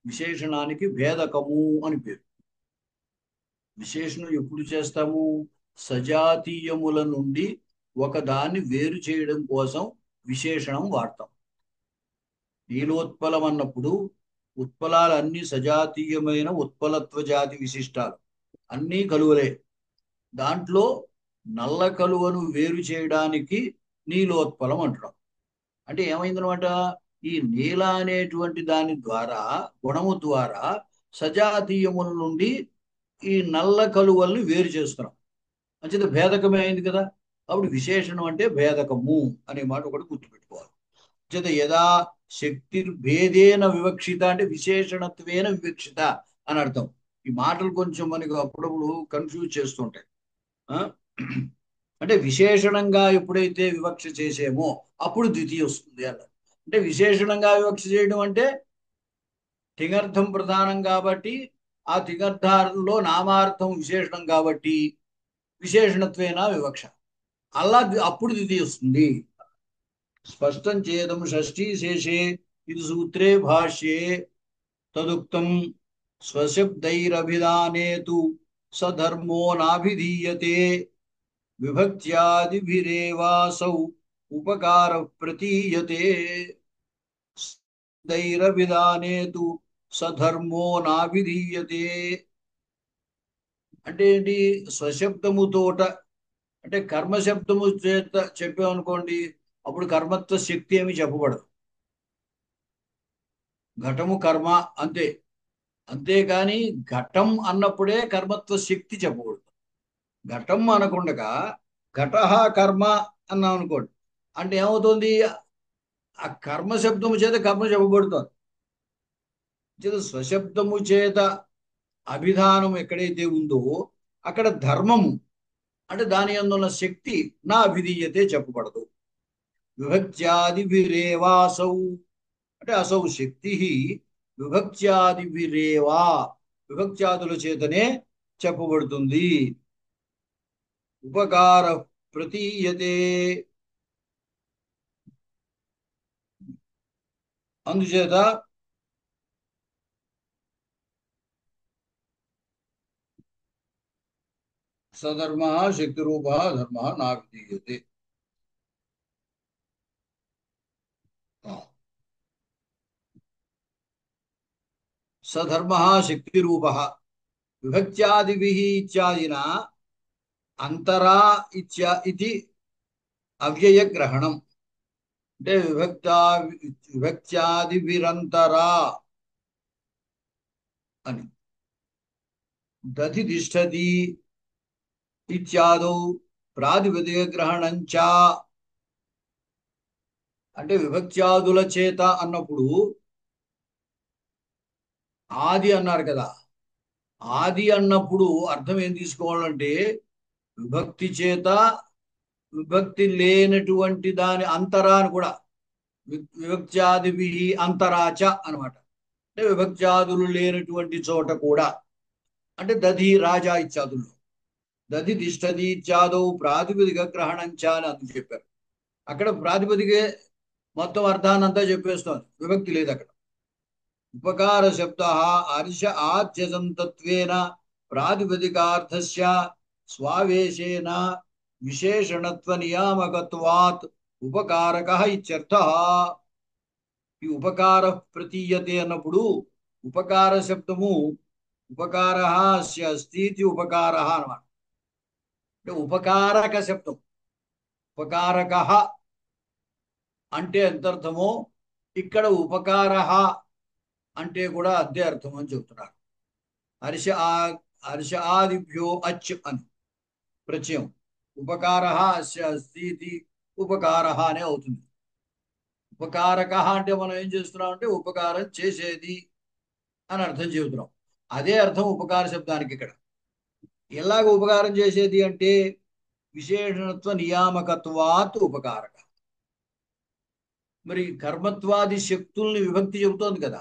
విశేషణానికి భేదకము అని పేరు. విశేషణం ఎప్పుడు చేస్తాము, సజాతీయముల నుండి ఒకదాన్ని వేరు చేయడం కోసం విశేషణం వాడతాం. నీలోత్పలం అన్నప్పుడు ఉత్పలాలు అన్ని సజాతీయమైన ఉత్పలత్వ జాతి విశిష్టాలు అన్నీ కలువలే. దాంట్లో నల్ల కలువను వేరు చేయడానికి నీలోత్పలం అంటున్నాం. అంటే ఏమైందనమాట, ఈ నీల అనేటువంటి దాని ద్వారా, గుణము ద్వారా సజాతీయముల నుండి ఈ నల్ల కలువల్ని వేరు చేస్తున్నాం. అంచేత భేదకమే అయింది కదా. అప్పుడు విశేషణం అంటే భేదకము అనే మాట ఒకటి గుర్తుపెట్టుకోవాలి. చేత యదా శక్తి భేదేన వివక్షిత అంటే విశేషణత్వేన వివక్షిత అని అర్థం. ఈ మాటలు కొంచెం మనకు అప్పుడప్పుడు కన్ఫ్యూజ్ చేస్తుంటాయి. ఆ? అంటే విశేషణంగా ఎప్పుడైతే వివక్ష చేసేమో అప్పుడు ద్వితీయ వస్తుంది అన్నారు. అంటే విశేషణంగా వివక్ష చేయడం అంటే తింగర్థం ప్రధానం కాబట్టి ఆ తింగర్థాల్లో నామార్థం విశేషణం కాబట్టి విశేషణత్వేన వివక్ష. అలా అప్పుడు ద్వితీయ వస్తుంది. స్పష్టం చేదం షష్ఠీ శేషే ఇది సూత్రే భాష్యే తదుక్తం స్వశబ్దైరభిధానే తు సధర్మో నాభిధీయతే విభక్త్యాదిభిరేవాసౌ ఉపకార ప్రతీయతే దైరవిధానే తు సధర్మో నాభిధీయతే. అంటే ఏంటి? స్వశబ్దముతోట అంటే కర్మశబ్దము చేత చెప్పామనుకోండి, అప్పుడు కర్మత్వ శక్తి ఏమి చెప్పబడదు. ఘటము కర్మ అంతే. అంతేకాని ఘటం అన్నప్పుడే కర్మత్వ శక్తి చెప్పకూడదు. ఘటం అనకుండగా ఘటహ కర్మ అన్నాం అనుకోండి, అంటే ఏమవుతుంది? ఆ కర్మ శబ్దము చేత కర్మ చెప్పబడుతుంది. చేత స్వశబ్దము చేత అభిధానం ఎక్కడైతే ఉందో అక్కడ ధర్మము అంటే దాని అందున్న శక్తి నా అభిధీయతే చెప్పబడదు. విభక్త్యాదిభిరేవాసౌ అంటే అసౌ శక్తి విభక్త్యాదిభిరేవా విభక్త్యాదుల చేతనే చెప్పబడుతుంది. ఉపకార ప్రతీయతే అందుచేత సధర్మ శక్తి రూప ధర్మ నా విధీయతే. సధర్మ శక్తి రూప విభక్త్యాదిభిః ఇత్యాదినా అంతరా ఇది అవ్యయ గ్రహణం. అంటే విభక్త్యాదిభిరంతరా అని. దధి తిష్టతి ఇత్యాదౌ ప్రాతిపదిక గ్రహణంచ అంటే విభక్త్యాదుల చేత అన్నప్పుడు ఆది అన్నారు కదా. ఆది అన్నప్పుడు అర్థం ఏం తీసుకోవాలంటే విభక్తి చేత విభక్తి లేనటువంటి దాని అంతరా అని కూడా విభక్త్యాదిభి అంతరాచ అనమాట. అంటే విభక్త్యాదులు లేనటువంటి చోట కూడా అంటే దధి రాజా ఇత్యాదుల్లో దధి తిష్టది ఇత్యాదౌ ప్రాతిపదిక గ్రహణంచ అని అందుకు చెప్పారు. అక్కడ ప్రాతిపదిక మొత్తం అర్థాన్నంతా చెప్పేస్తోంది, విభక్తి లేదు అక్కడ. ఉపకార శబ్ద అర్ష ఆద్యసంతత్వేన ప్రాతిపదికార్థస్య స్వావేశేన విశేషణత్వ నియామకత్వాత్ ఉపకారకః ఇత్యర్థః. ఈ ఉపకార ప్రతీయతే అన్నప్పుడు ఉపకార శబ్దము ఉపకార అస్తి ఉపకార అన్నమాట. అంటే ఉపకారక శబ్దం ఉపకారక అంటే ఎంత అర్థమో ఇక్కడ ఉపకార అంటే కూడా అదే అర్థం అని చెప్తున్నారు. హర్ష హర్ష ఆదిభ్యో అచ్ అని ప్రత్యయం ఉపకార అస్య అస్తి ఉపకార అనే అవుతుంది. ఉపకారక అంటే మనం ఏం చేస్తున్నాం అంటే ఉపకారం చేసేది అని అర్థం చెబుతున్నాం. అదే అర్థం ఉపకార శబ్దానికి ఇక్కడ. ఎలాగ ఉపకారం చేసేది అంటే విశేషణత్వ నియామకత్వాత్ ఉపకారక. మరి కర్మత్వాది శక్తుల్ని విభక్తి చెబుతోంది కదా.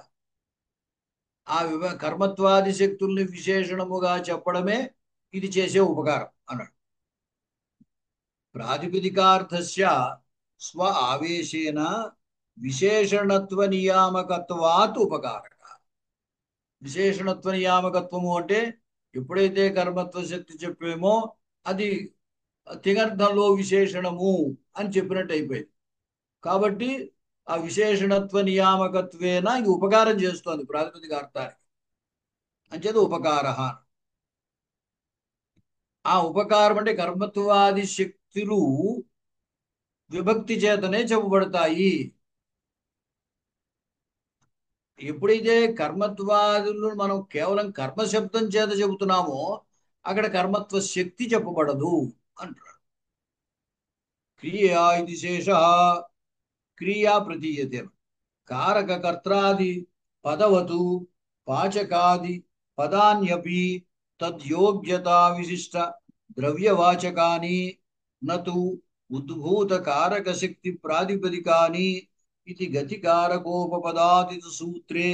ఆ కర్మత్వాది శక్తుల్ని విశేషణముగా చెప్పడమే ఇది చేసే ఉపకారం అన్నాడు. ప్రాతిపదికార్థస్య స్వ ఆవేశేన విశేషణత్వ నియామకత్వాత్ ఉపకారక. విశేషణత్వ నియామకత్వము అంటే ఎప్పుడైతే కర్మత్వ శక్తి చెప్పేమో అది తింగర్థంలో విశేషణము అని చెప్పినట్టు అయిపోయింది. కాబట్టి ఆ విశేషణత్వ నియామకత్వేన ఇది ఉపకారం చేస్తోంది ప్రాతిపదికార్థానికి. అంచేది ఉపకార. ఆ ఉపకారం అంటే కర్మత్వాది శక్తులు విభక్తి చేతనే చెప్పబడతాయి. ఎప్పుడైతే కర్మత్వాదులు మనం కేవలం కర్మశబ్దం చేత చెబుతున్నామో అక్కడ కర్మత్వ శక్తి చెప్పబడదు అంటారు. క్రియా ఇది శేష క్రియా ప్రతీయతే. కారక కర్త్రాది పదవతు పాచకాది పదాన్యపి తద్యోగ్యతా విశిష్ట ద్రవ్యవాచకాని నతు ఉద్భూత కారక శక్తి ప్రాతిపదికాని ఇది గతికారకోపపదాది సూత్రే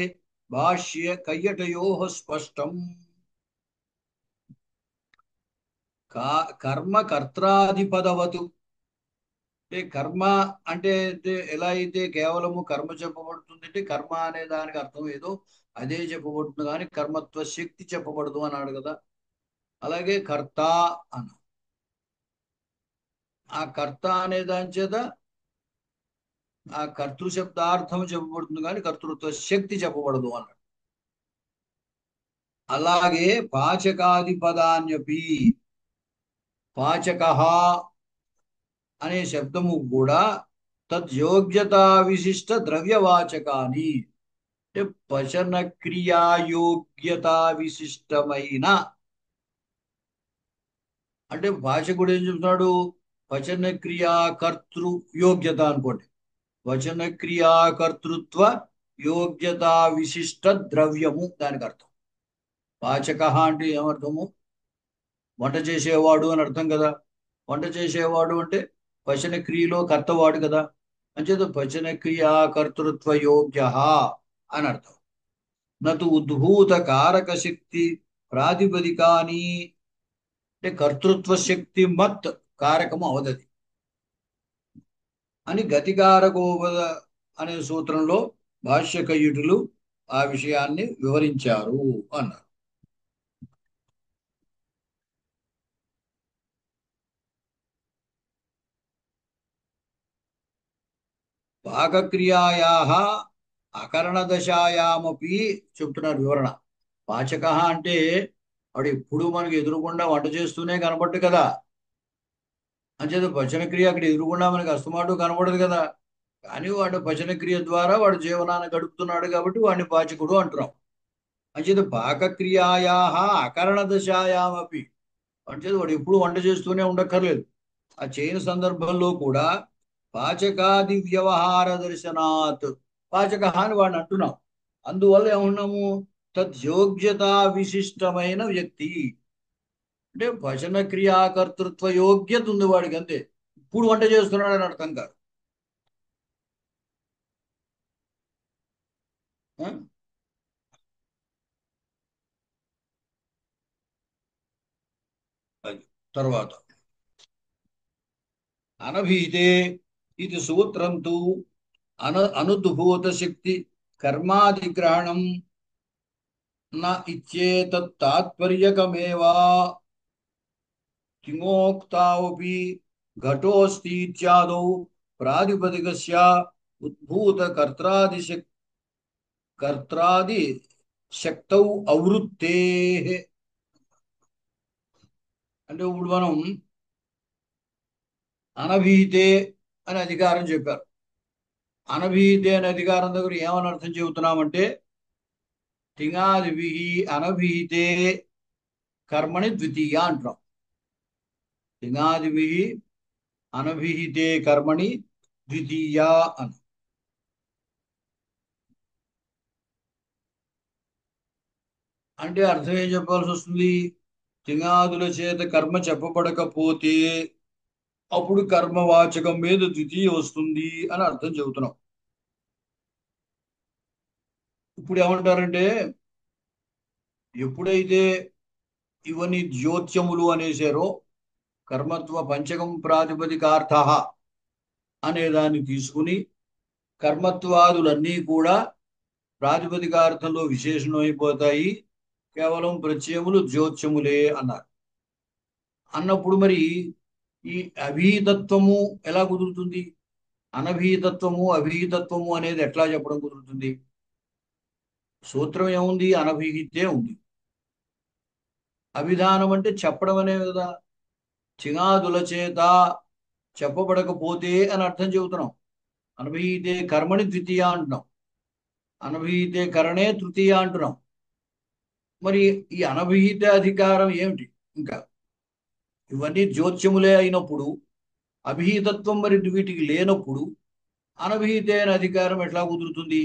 భాష్య కయ్యటయోః స్పష్టం. కర్మ కర్త్రాధిపదవతు అంటే కర్మ అంటే ఎలా అయితే కేవలము కర్మ చెప్పబడుతుంది అంటే కర్మ అనే దానికి అర్థం ఏదో అదే చెప్పబడుతుంది కానీ కర్మత్వ శక్తి చెప్పబడదు అన్నాడు కదా. అలాగే కర్త అన్న ఆ కర్త అనే దాని చేత ఆ కర్తృ శబ్దార్థం చెప్పబడుతుంది కానీ కర్తృత్వ శక్తి చెప్పబడదు అన్నాడు. అలాగే పాచకాది పదాన్యపి పాచక అనే శబ్దము కూడా తద్యోగ్యతా విశిష్ట ద్రవ్యవాచకాని అంటే పచన క్రియాయోగ్యతా విశిష్టమైన అంటే భాషకుడు ఏం చెప్తున్నాడు వచన క్రియా కర్తృ యోగ్యత అనుకోండి. వచన క్రియా కర్తృత్వ యోగ్యత విశిష్ట ద్రవ్యము దానికి అర్థం. పాచక అంటే ఏమర్థము వంట చేసేవాడు అని అర్థం కదా. వంట చేసేవాడు అంటే వచన క్రియలో కర్తవాడు కదా. అంచేత వచన క్రియా కర్తృత్వ యోగ్య అని అర్థం. నతు ఉద్భూత కారక శక్తి ప్రాతిపదికాని అంటే కర్తృత్వ శక్తి మత్ కారకము అవదది అని గతికారకోపద అనే సూత్రంలో భాష్యకయుటులు ఆ విషయాన్ని వివరించారు అన్నారు. పాకక్రియాయాః అకరణదశాయామపి చెప్తున్నారు వివరణ. పాచక అంటే వాడు ఎప్పుడు మనకి ఎదురుకుండా వంట చేస్తూనే కనపడ్డు కదా. అంచేత భజన క్రియ అక్కడ ఎదురుకుండా మనకి అస్తమాటు కనపడదు కదా. కానీ వాడు భజన క్రియ ద్వారా వాడు జీవనాన్ని గడుపుతున్నాడు కాబట్టి వాడిని పాచకుడు అంటున్నాం. అంచేత పాకక్రియాయాః అకరణ దశాయామపి అంచేత వాడు ఎప్పుడు వంట చేస్తూనే ఉండక్కర్లేదు. ఆ చేయని సందర్భంలో కూడా పాచకాది వ్యవహార దర్శనాత్ పాచక అని వాడిని అంటున్నాం. అందువల్ల ఏమన్నాము తద్యోగ్యత విశిష్టమైన వ్యక్తి అంటే భజన క్రియాకర్తృత్వ యోగ్యత ఉంది వాడికి అంతే. ఇప్పుడు వంట చేస్తున్నాడు అని అర్థం కాదు. ఆ? అది తర్వాత అనభీతే ఇది సూత్రం తు అనుద్భూత శక్తి కర్మాధిగ్రహణం న ఇచ్చేతత్ తాత్పర్యకమేవా కిమోక్తావపి ఘటోస్తి ఇత్యాదౌ ప్రాతిపదికస్య ఉద్భూత కర్త్రాది శక్తౌ అవృత్తే అంటే ఇప్పుడు మనం అనభీతే అని అధికారం చెప్పారు. అనభీతే అనే అధికారం దగ్గర ఏమని అర్థం చెబుతున్నామంటే తింగాదిభి అనభీతే కర్మణి ద్వితీయ అంటున్నాం. తింగాదిభి అనభిహితే కర్మణి ద్వితీయ అని అంటే అర్థం ఏం చెప్పాల్సి వస్తుంది. తింగాదుల చేత కర్మ చెప్పబడకపోతే అప్పుడు కర్మవాచకం మీద ద్వితీయ వస్తుంది అని అర్థం చెబుతున్నాం. ఇప్పుడు ఏమంటారంటే ఎప్పుడైతే ఇవన్నీ జ్యోత్యములు అనేసారో కర్మత్వ పంచకం ప్రాతిపదికార్థ అనే దాన్ని తీసుకుని కర్మత్వాదులన్నీ కూడా ప్రాతిపదికార్థంలో విశేషణం అయిపోతాయి. కేవలం ప్రత్యయములు జ్యోత్యములే అన్నారు. అన్నప్పుడు మరి ఈ అభీతత్వము ఎలా కుదురుతుంది. అనభీతత్వము అభీతత్వము అనేది ఎట్లా చెప్పడం కుదురుతుంది. సూత్రం ఏముంది అనభీతే ఉంది. అభిధానం అంటే చెప్పడం అనే కదా. చిగాదుల చేత చెప్పబడకపోతే అని అర్థం చెబుతున్నాం. అనభీతే కర్మణి ద్వితీయ అంటున్నాం. అనభీతే కరణే తృతీయ అంటున్నాం. మరి ఈ అనభీత అధికారం ఏమిటి. ఇంకా ఇవన్నీ జ్యోత్యములే అయినప్పుడు అభిహితత్వం మరి వీటికి లేనప్పుడు అనభిహితే అనే అధికారం ఎట్లా కుదురుతుంది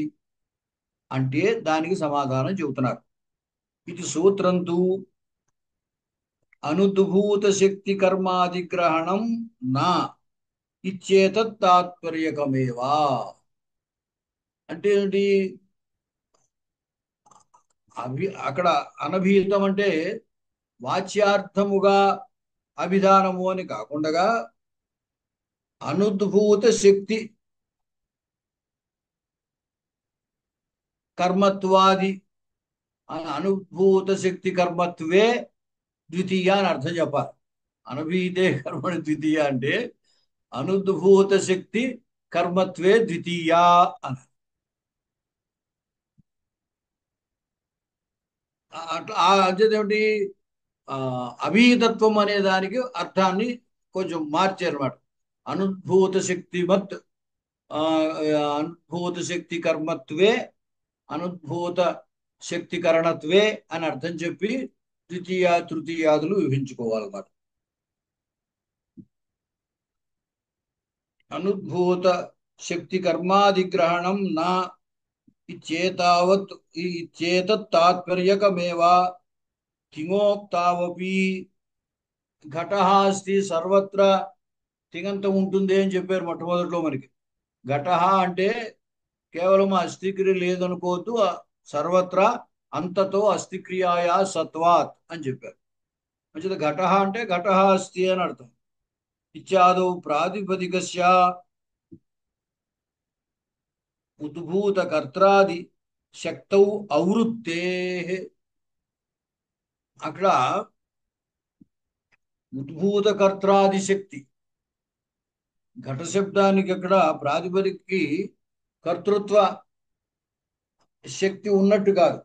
అంటే దానికి సమాధానం చెబుతున్నారు. ఇది సూత్రంతు అనుద్భూత శక్తి కర్మాధిగ్రహణం నా ఇచ్చేతత్ తాత్పర్యకమేవా. అంటే ఏంటి? అక్కడ అనభీతం అంటే వాచ్యార్థముగా అభిధానము అని కాకుండా అనుద్భూత శక్తి కర్మత్వాది అనుభూత శక్తి కర్మత్వే ద్వితీయ అని అర్థం చెప్పాలి. అనభీతే కర్మని ద్వితీయ అంటే అనుద్భూత శక్తి కర్మత్వే ద్వితీయ అని. అట్లా అదేమిటి అభీతత్వం అనే దానికి అర్థాన్ని కొంచెం మార్చారన్నమాట. అనుద్భూత శక్తిమత్ అనుద్భూత శక్తి కర్మత్వే అనుద్భూత శక్తికరణత్వే అని అర్థం చెప్పి ద్వితీయ తృతీయాదులు విభించుకోవాలన్నమాట. అనుద్భూత శక్తి కర్మాధిగ్రహణం నా ఇచ్చేతావత్ ఇచ్చేతత్ తాత్పర్యకమేవా కిమోక్తావపి ఘటః అస్తి సర్వత్ర తింగంతం ఉంటుంది అని చెప్పారు మొట్టమొదట్లో. మనకి ఘటః అంటే కేవలం అస్థిక్రియ లేదనుకోవద్దు, సర్వత్రా అంతతో అస్థిక్రియాయా సత్వాత్ అని చెప్పారు. మంచిది. ఘటః అంటే ఘటః అస్తి అని అర్థం. ఇత్యాదౌ ప్రాతిపదికస్య ఉద్భూత కర్త్రాది శక్తౌ ఔవృత్తే. అక్కడ ఉద్భూత కర్త్రాది శక్తి ఘట శబ్దానికి అక్కడ ప్రాతిపదికకి కర్తృత్వ శక్తి ఉన్నట్టు కాదు.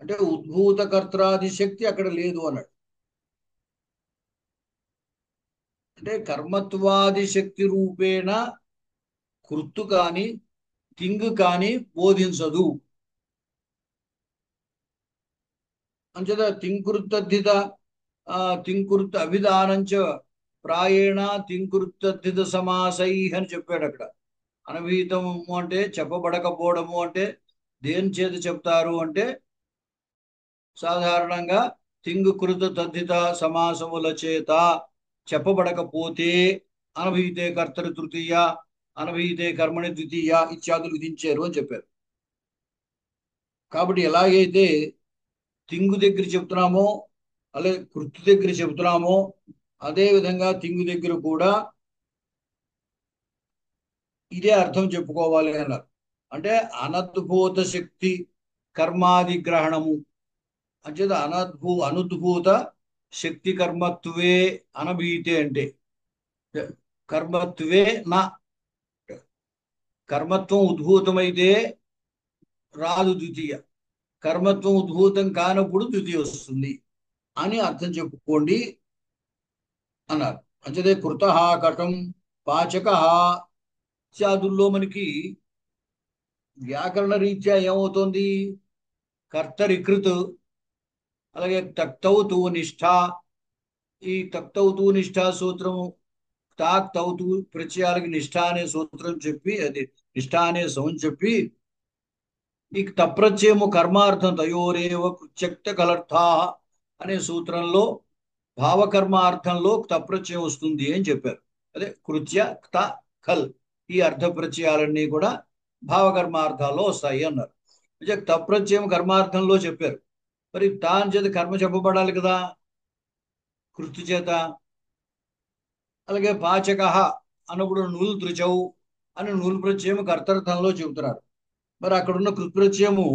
అంటే ఉద్భూత కర్త్రాది శక్తి అక్కడ లేదు అన్నాడు. అంటే కర్మత్వాది శక్తి రూపేణ కృత్తు కాని తింగ్ కాని బోధించదు. అంచేత తింకృతద్ధిత తింకృత అభిధానంచ ప్రాయేణ తింకృతద్ధిత సమాసై అని చెప్పాడు అక్కడ. అనభీతము అంటే చెప్పబడకపోవడము అంటే దేని చేత చెప్తారు అంటే సాధారణంగా తింగుకృత తద్ధిత సమాసముల చేత చెప్పబడకపోతే అనభీతే కర్తరి తృతీయ అనభీతే కర్మణి ద్వితీయ ఇత్యాదులు విధించారు అని చెప్పారు. కాబట్టి ఎలాగైతే తింగు దగ్గర చెప్తున్నామో అలాగే కృతు దగ్గర చెబుతున్నామో అదే విధంగా తింగు దగ్గర కూడా ఇదే అర్థం చెప్పుకోవాలి అన్నారు. అంటే అనద్భూత శక్తి కర్మాదిగ్రహణము అంచేత అనుద్భూత శక్తి కర్మత్వే అనభీతే అంటే కర్మత్వే నా కర్మత్వం ఉద్భూతమైతే రాదు ద్వితీయ, కర్మత్వం ఉద్భూతం కానప్పుడు ద్వితీయ వస్తుంది అని అర్థం చెప్పుకోండి అన్నారు. అంచేతే కృత కటం పాచక ఇత్యాదుల్లో మనకి వ్యాకరణ రీత్యా ఏమవుతుంది? కర్తరికృత్, అలాగే తక్తౌతు నిష్ఠ. ఈ తక్తౌతు నిష్ఠా సూత్రము తాక్ తౌతు ప్రత్యయాలకి నిష్ఠ అనే సూత్రం చెప్పి అది నిష్ఠ అనే సౌండ్ చెప్పి ఈ తప్రత్యయము కర్మార్థం తయోరేవ కృత్యక్త కలర్థా అనే సూత్రంలో భావకర్మార్థంలో తప్రత్యయం వస్తుంది అని చెప్పారు. అదే కృత్య క్త కల్ ఈ అర్థ ప్రత్యయాలన్నీ కూడా భావకర్మార్థాల్లో వస్తాయి అన్నారు. అంటే తప్రత్యయం కర్మార్థంలో చెప్పారు. మరి తాన్ చేత కర్మ చెప్పబడాలి కదా కృతి చేత. అలాగే పాచక అన్నప్పుడు నుల్ దృచవు అని నూలు ప్రత్యయము కర్తర్థంలో చెబుతున్నారు. మరి అక్కడున్న కృత్ప్రత్యయము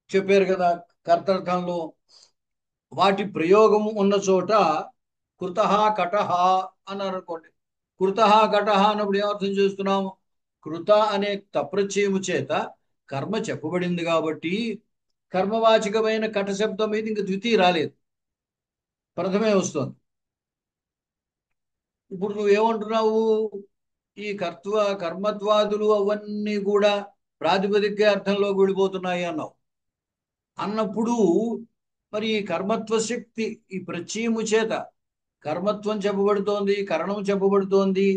చెప్పారు కదా కర్తర్థంలో. వాటి ప్రయోగము ఉన్న చోట కృత కట అన్నారు అనుకోండి. కృత కట అన్నప్పుడు ఏమర్థం చేస్తున్నాము? కృత అనే తప్రత్యయము చేత కర్మ చెప్పబడింది కాబట్టి కర్మవాచకమైన కట శబ్దం మీద ఇంక ద్వితీయ రాలేదు, ప్రథమే వస్తుంది. ఇప్పుడు నువ్వేమంటున్నావు? ఈ కర్మత్వాదులు అవన్నీ కూడా ప్రాతిపదిక అర్థంలో విడిపోతున్నాయి అన్నావు. అన్నప్పుడు మరి ఈ కర్మత్వ శక్తి ఈ ప్రత్యయము చేత కర్మత్వం చెప్పబడుతోంది, కరణం చెప్పబడుతోంది.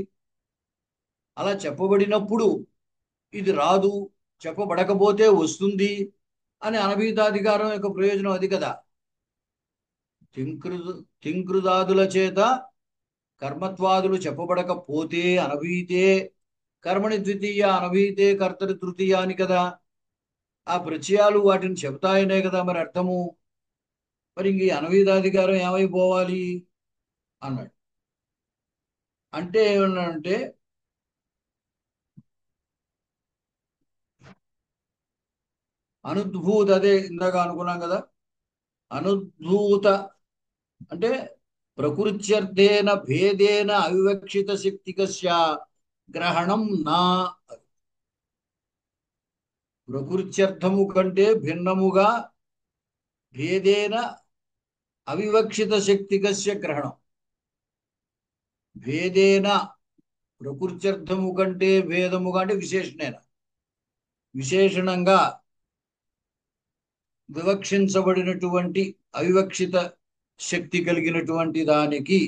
అలా చెప్పబడినప్పుడు ఇది రాదు చెప్పబడకపోతే వస్తుంది అని అనభీతాధికారం యొక్క ప్రయోజనం అది కదా. తింకృ తింకృదాదుల చేత కర్మత్వాదులు చెప్పబడకపోతే అనభీతే కర్మణి ద్వితీయ అనభీతే కర్తరి తృతీయ అని కదా. ఆ ప్రత్యయాలు వాటిని చెబుతాయనే కదా మరి అర్థము. మరి ఇంక ఈ అనభీతాధికారం ఏమైపోవాలి అన్నాడు. అంటే ఏమన్నాడంటే అనుద్భూత, అదే ఇందాక అనుకున్నాం కదా, అనుద్భూత అంటే ప్రకృత్యర్థేన భేదేన అవివక్షిత శక్తికస్య గ్రహణం నా. ప్రకృత్యర్థము కంటే భిన్నముగా భేదేన అవివక్షిత శక్తికస్య గ్రహణం. భేదేన ప్రకృత్యర్థము కంటే భేదముగా అంటే విశేషణేన, విశేషణంగా వివక్షించబడినటువంటి అవివక్షిత శక్తి కలిగినటువంటి దానికి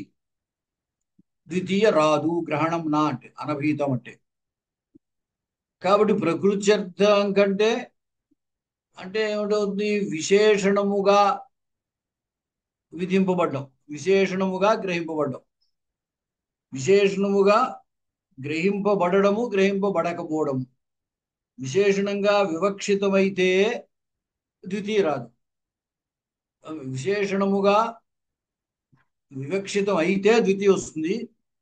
ద్వితీయ రాదు, గ్రహణం నా అంటే అనభీతం అంటే. కాబట్టి ప్రకృత్యర్థం కంటే అంటే ఏమిటవుతుంది, విశేషణముగా విధింపబడ్డం, విశేషణముగా గ్రహింపబడ్డం. విశేషణముగా గ్రహింపబడము, గ్రహింపబడకపోవడము. విశేషణంగా వివక్షితమైతే ద్వితీయ రాదు. విశేషణముగా వివక్షితం అయితే ద్వితీయ వస్తుంది.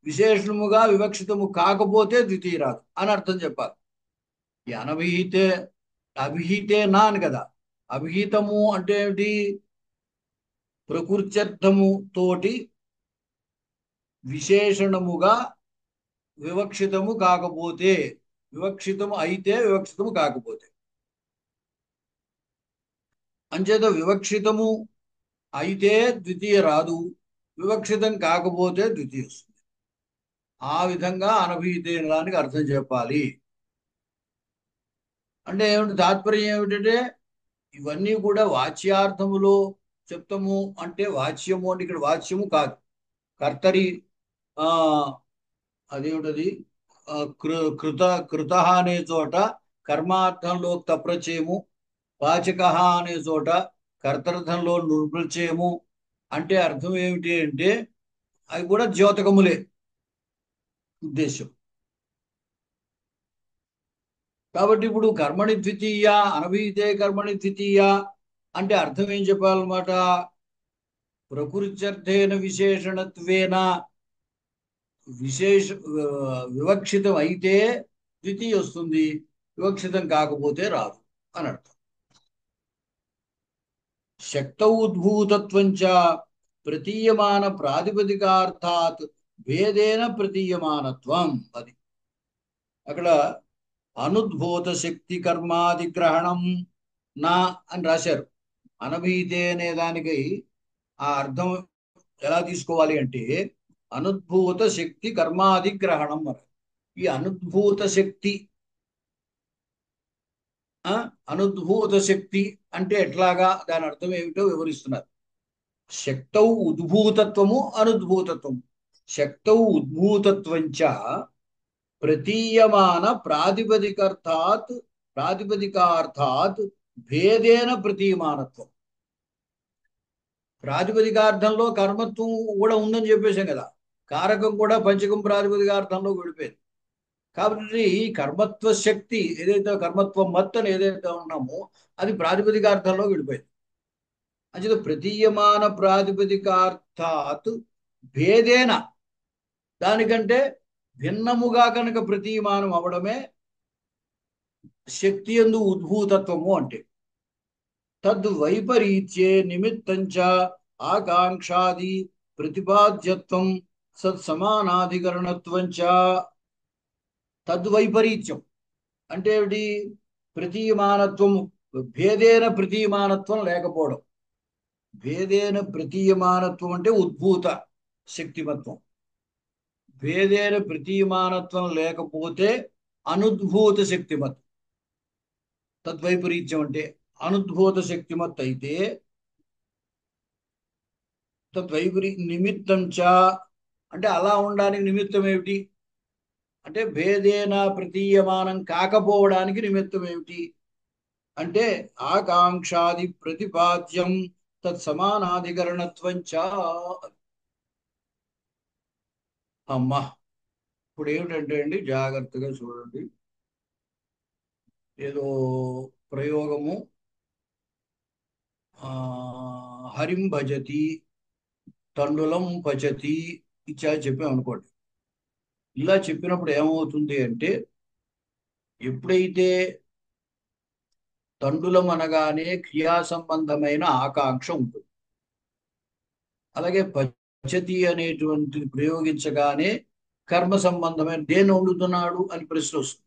విశేషణముగా వివక్షితము కాకపోతే ద్వితీయ రాదు అని అర్థం చెప్పాలి. ఈ అనభిహితే అభిహితే నా అని కదా. అభిహితము అంటే ఏమిటి, ప్రకృత్యర్థము తోటి విశేషణముగా వివక్షితము కాకపోతే, వివక్షితము అయితే వివక్షితము కాకపోతే. అంచేత వివక్షితము అయితే ద్వితీయ రాదు, వివక్షితం కాకపోతే ద్వితీయ వస్తుంది. ఆ విధంగా అనభిహితేనానికి అర్థం చెప్పాలి. అంటే ఏమిటి తాత్పర్యం ఏమిటంటే ఇవన్నీ కూడా వాచ్యార్థములో చెప్తాము. అంటే వాచ్యము అంటే ఇక్కడ వాచ్యము కాదు, కర్తరి ఆ అదేమిటది కృత కృత అనే చోట కర్మార్థంలో తప్రచయము, వాచక అనే చోట కర్తర్థంలో నృప్రచయము. అంటే అర్థం ఏమిటి అంటే అవి కూడా ద్యోతకములే ఉద్దేశం. కాబట్టి ఇప్పుడు కర్మణి ద్వితీయ అనభీతే కర్మణి ద్వితీయ అంటే అర్థం ఏం చెప్పాలన్నమాట, ప్రకృత్యర్థేన విశేషణత్వేన విశేష వివక్షితం అయితే ద్వితీయ వస్తుంది, వివక్షితం కాకపోతే రాదు అని అర్థం. శక్త ఉద్భూతత్వంచ ప్రతీయమాన ప్రాతిపదికార్థాత్ భేదేన ప్రతీయమానత్వం. అది అక్కడ అనుద్భూత శక్తి కర్మాదిగ్రహణం నా అని రాశారు. అనభీతే అనే దానికి ఆ అర్థం ఎలా తీసుకోవాలి అంటే అనుద్భూత శక్తి కర్మాదిగ్రహణం అని. ఈ అనుద్భూత శక్తి అనుద్భూత శక్తి అంటే ఎట్లాగా, దాని అర్థం ఏమిటో వివరిస్తున్నారు. శక్తౌ ఉద్భూతత్వము అనుద్భూతత్వము. శక్తౌ ఉద్భూతత్వంచ ప్రతీయమాన ప్రాతిపదికార్థాత్ భేదేన ప్రతీయమానత్వం. ప్రాతిపదికార్థంలో కర్మత్వం కూడా ఉందని చెప్పేశాం కదా. కారకం కూడా పంచకం ప్రాతిపదికార్థంలో విడిపోయింది. కాబట్టి ఈ కర్మత్వ శక్తి ఏదైతే కర్మత్వం మొత్తం ఏదైతే ఉన్నామో అది ప్రాతిపదికార్థంలో విడిపోయింది. అంటే ప్రతీయమాన ప్రాతిపదికార్థాత్ భేదేన దానికంటే భిన్నముగా కనుక ప్రతీయమానం అవడమే శక్తి యందు ఉద్భూతత్వము అంటే. తద్వైపరీత్యే నిమిత్తంచ ఆకాంక్షాది ప్రతిపాద్యత్వం సత్సమానాధికరణత్వంచ. తద్వైపరీత్యం అంటే ఏమిటి, ప్రతీయమానత్వము భేదేన ప్రతీయమానత్వం లేకపోవడం. భేదేన ప్రతీయమానత్వం అంటే ఉద్భూత శక్తిమత్వం. భేదేన ప్రతీయమానత్వం లేకపోతే అనుద్భూత శక్తిమత్. తద్వైపరీత్యం అంటే అనుద్భూత శక్తిమత్ అయితే తద్వైపరీ నిమిత్తం చ అంటే అలా ఉండడానికి నిమిత్తం ఏమిటి అంటే భేదేన ప్రతీయమానం కాకపోవడానికి నిమిత్తం ఏమిటి అంటే ఆకాంక్షాది ప్రతిపాద్యం తత్సమానాధికరణత్వం చ. అమ్మా, ఇప్పుడు ఏమిటంటే అండి, జాగ్రత్తగా చూడండి. ఏదో ప్రయోగము, ఆ హరిం భజతి తండులం పచతి ఇచ్చా చెప్పాం అనుకోండి. ఇలా చెప్పినప్పుడు ఏమవుతుంది అంటే, ఎప్పుడైతే తండులం అనగానే క్రియా సంబంధమైన ఆకాంక్ష ఉంటుంది. అలాగే పచతి అనేటువంటిది ప్రయోగించగానే కర్మ సంబంధమైన దేన్ని వండుతున్నాడు అని ప్రశ్న వస్తుంది.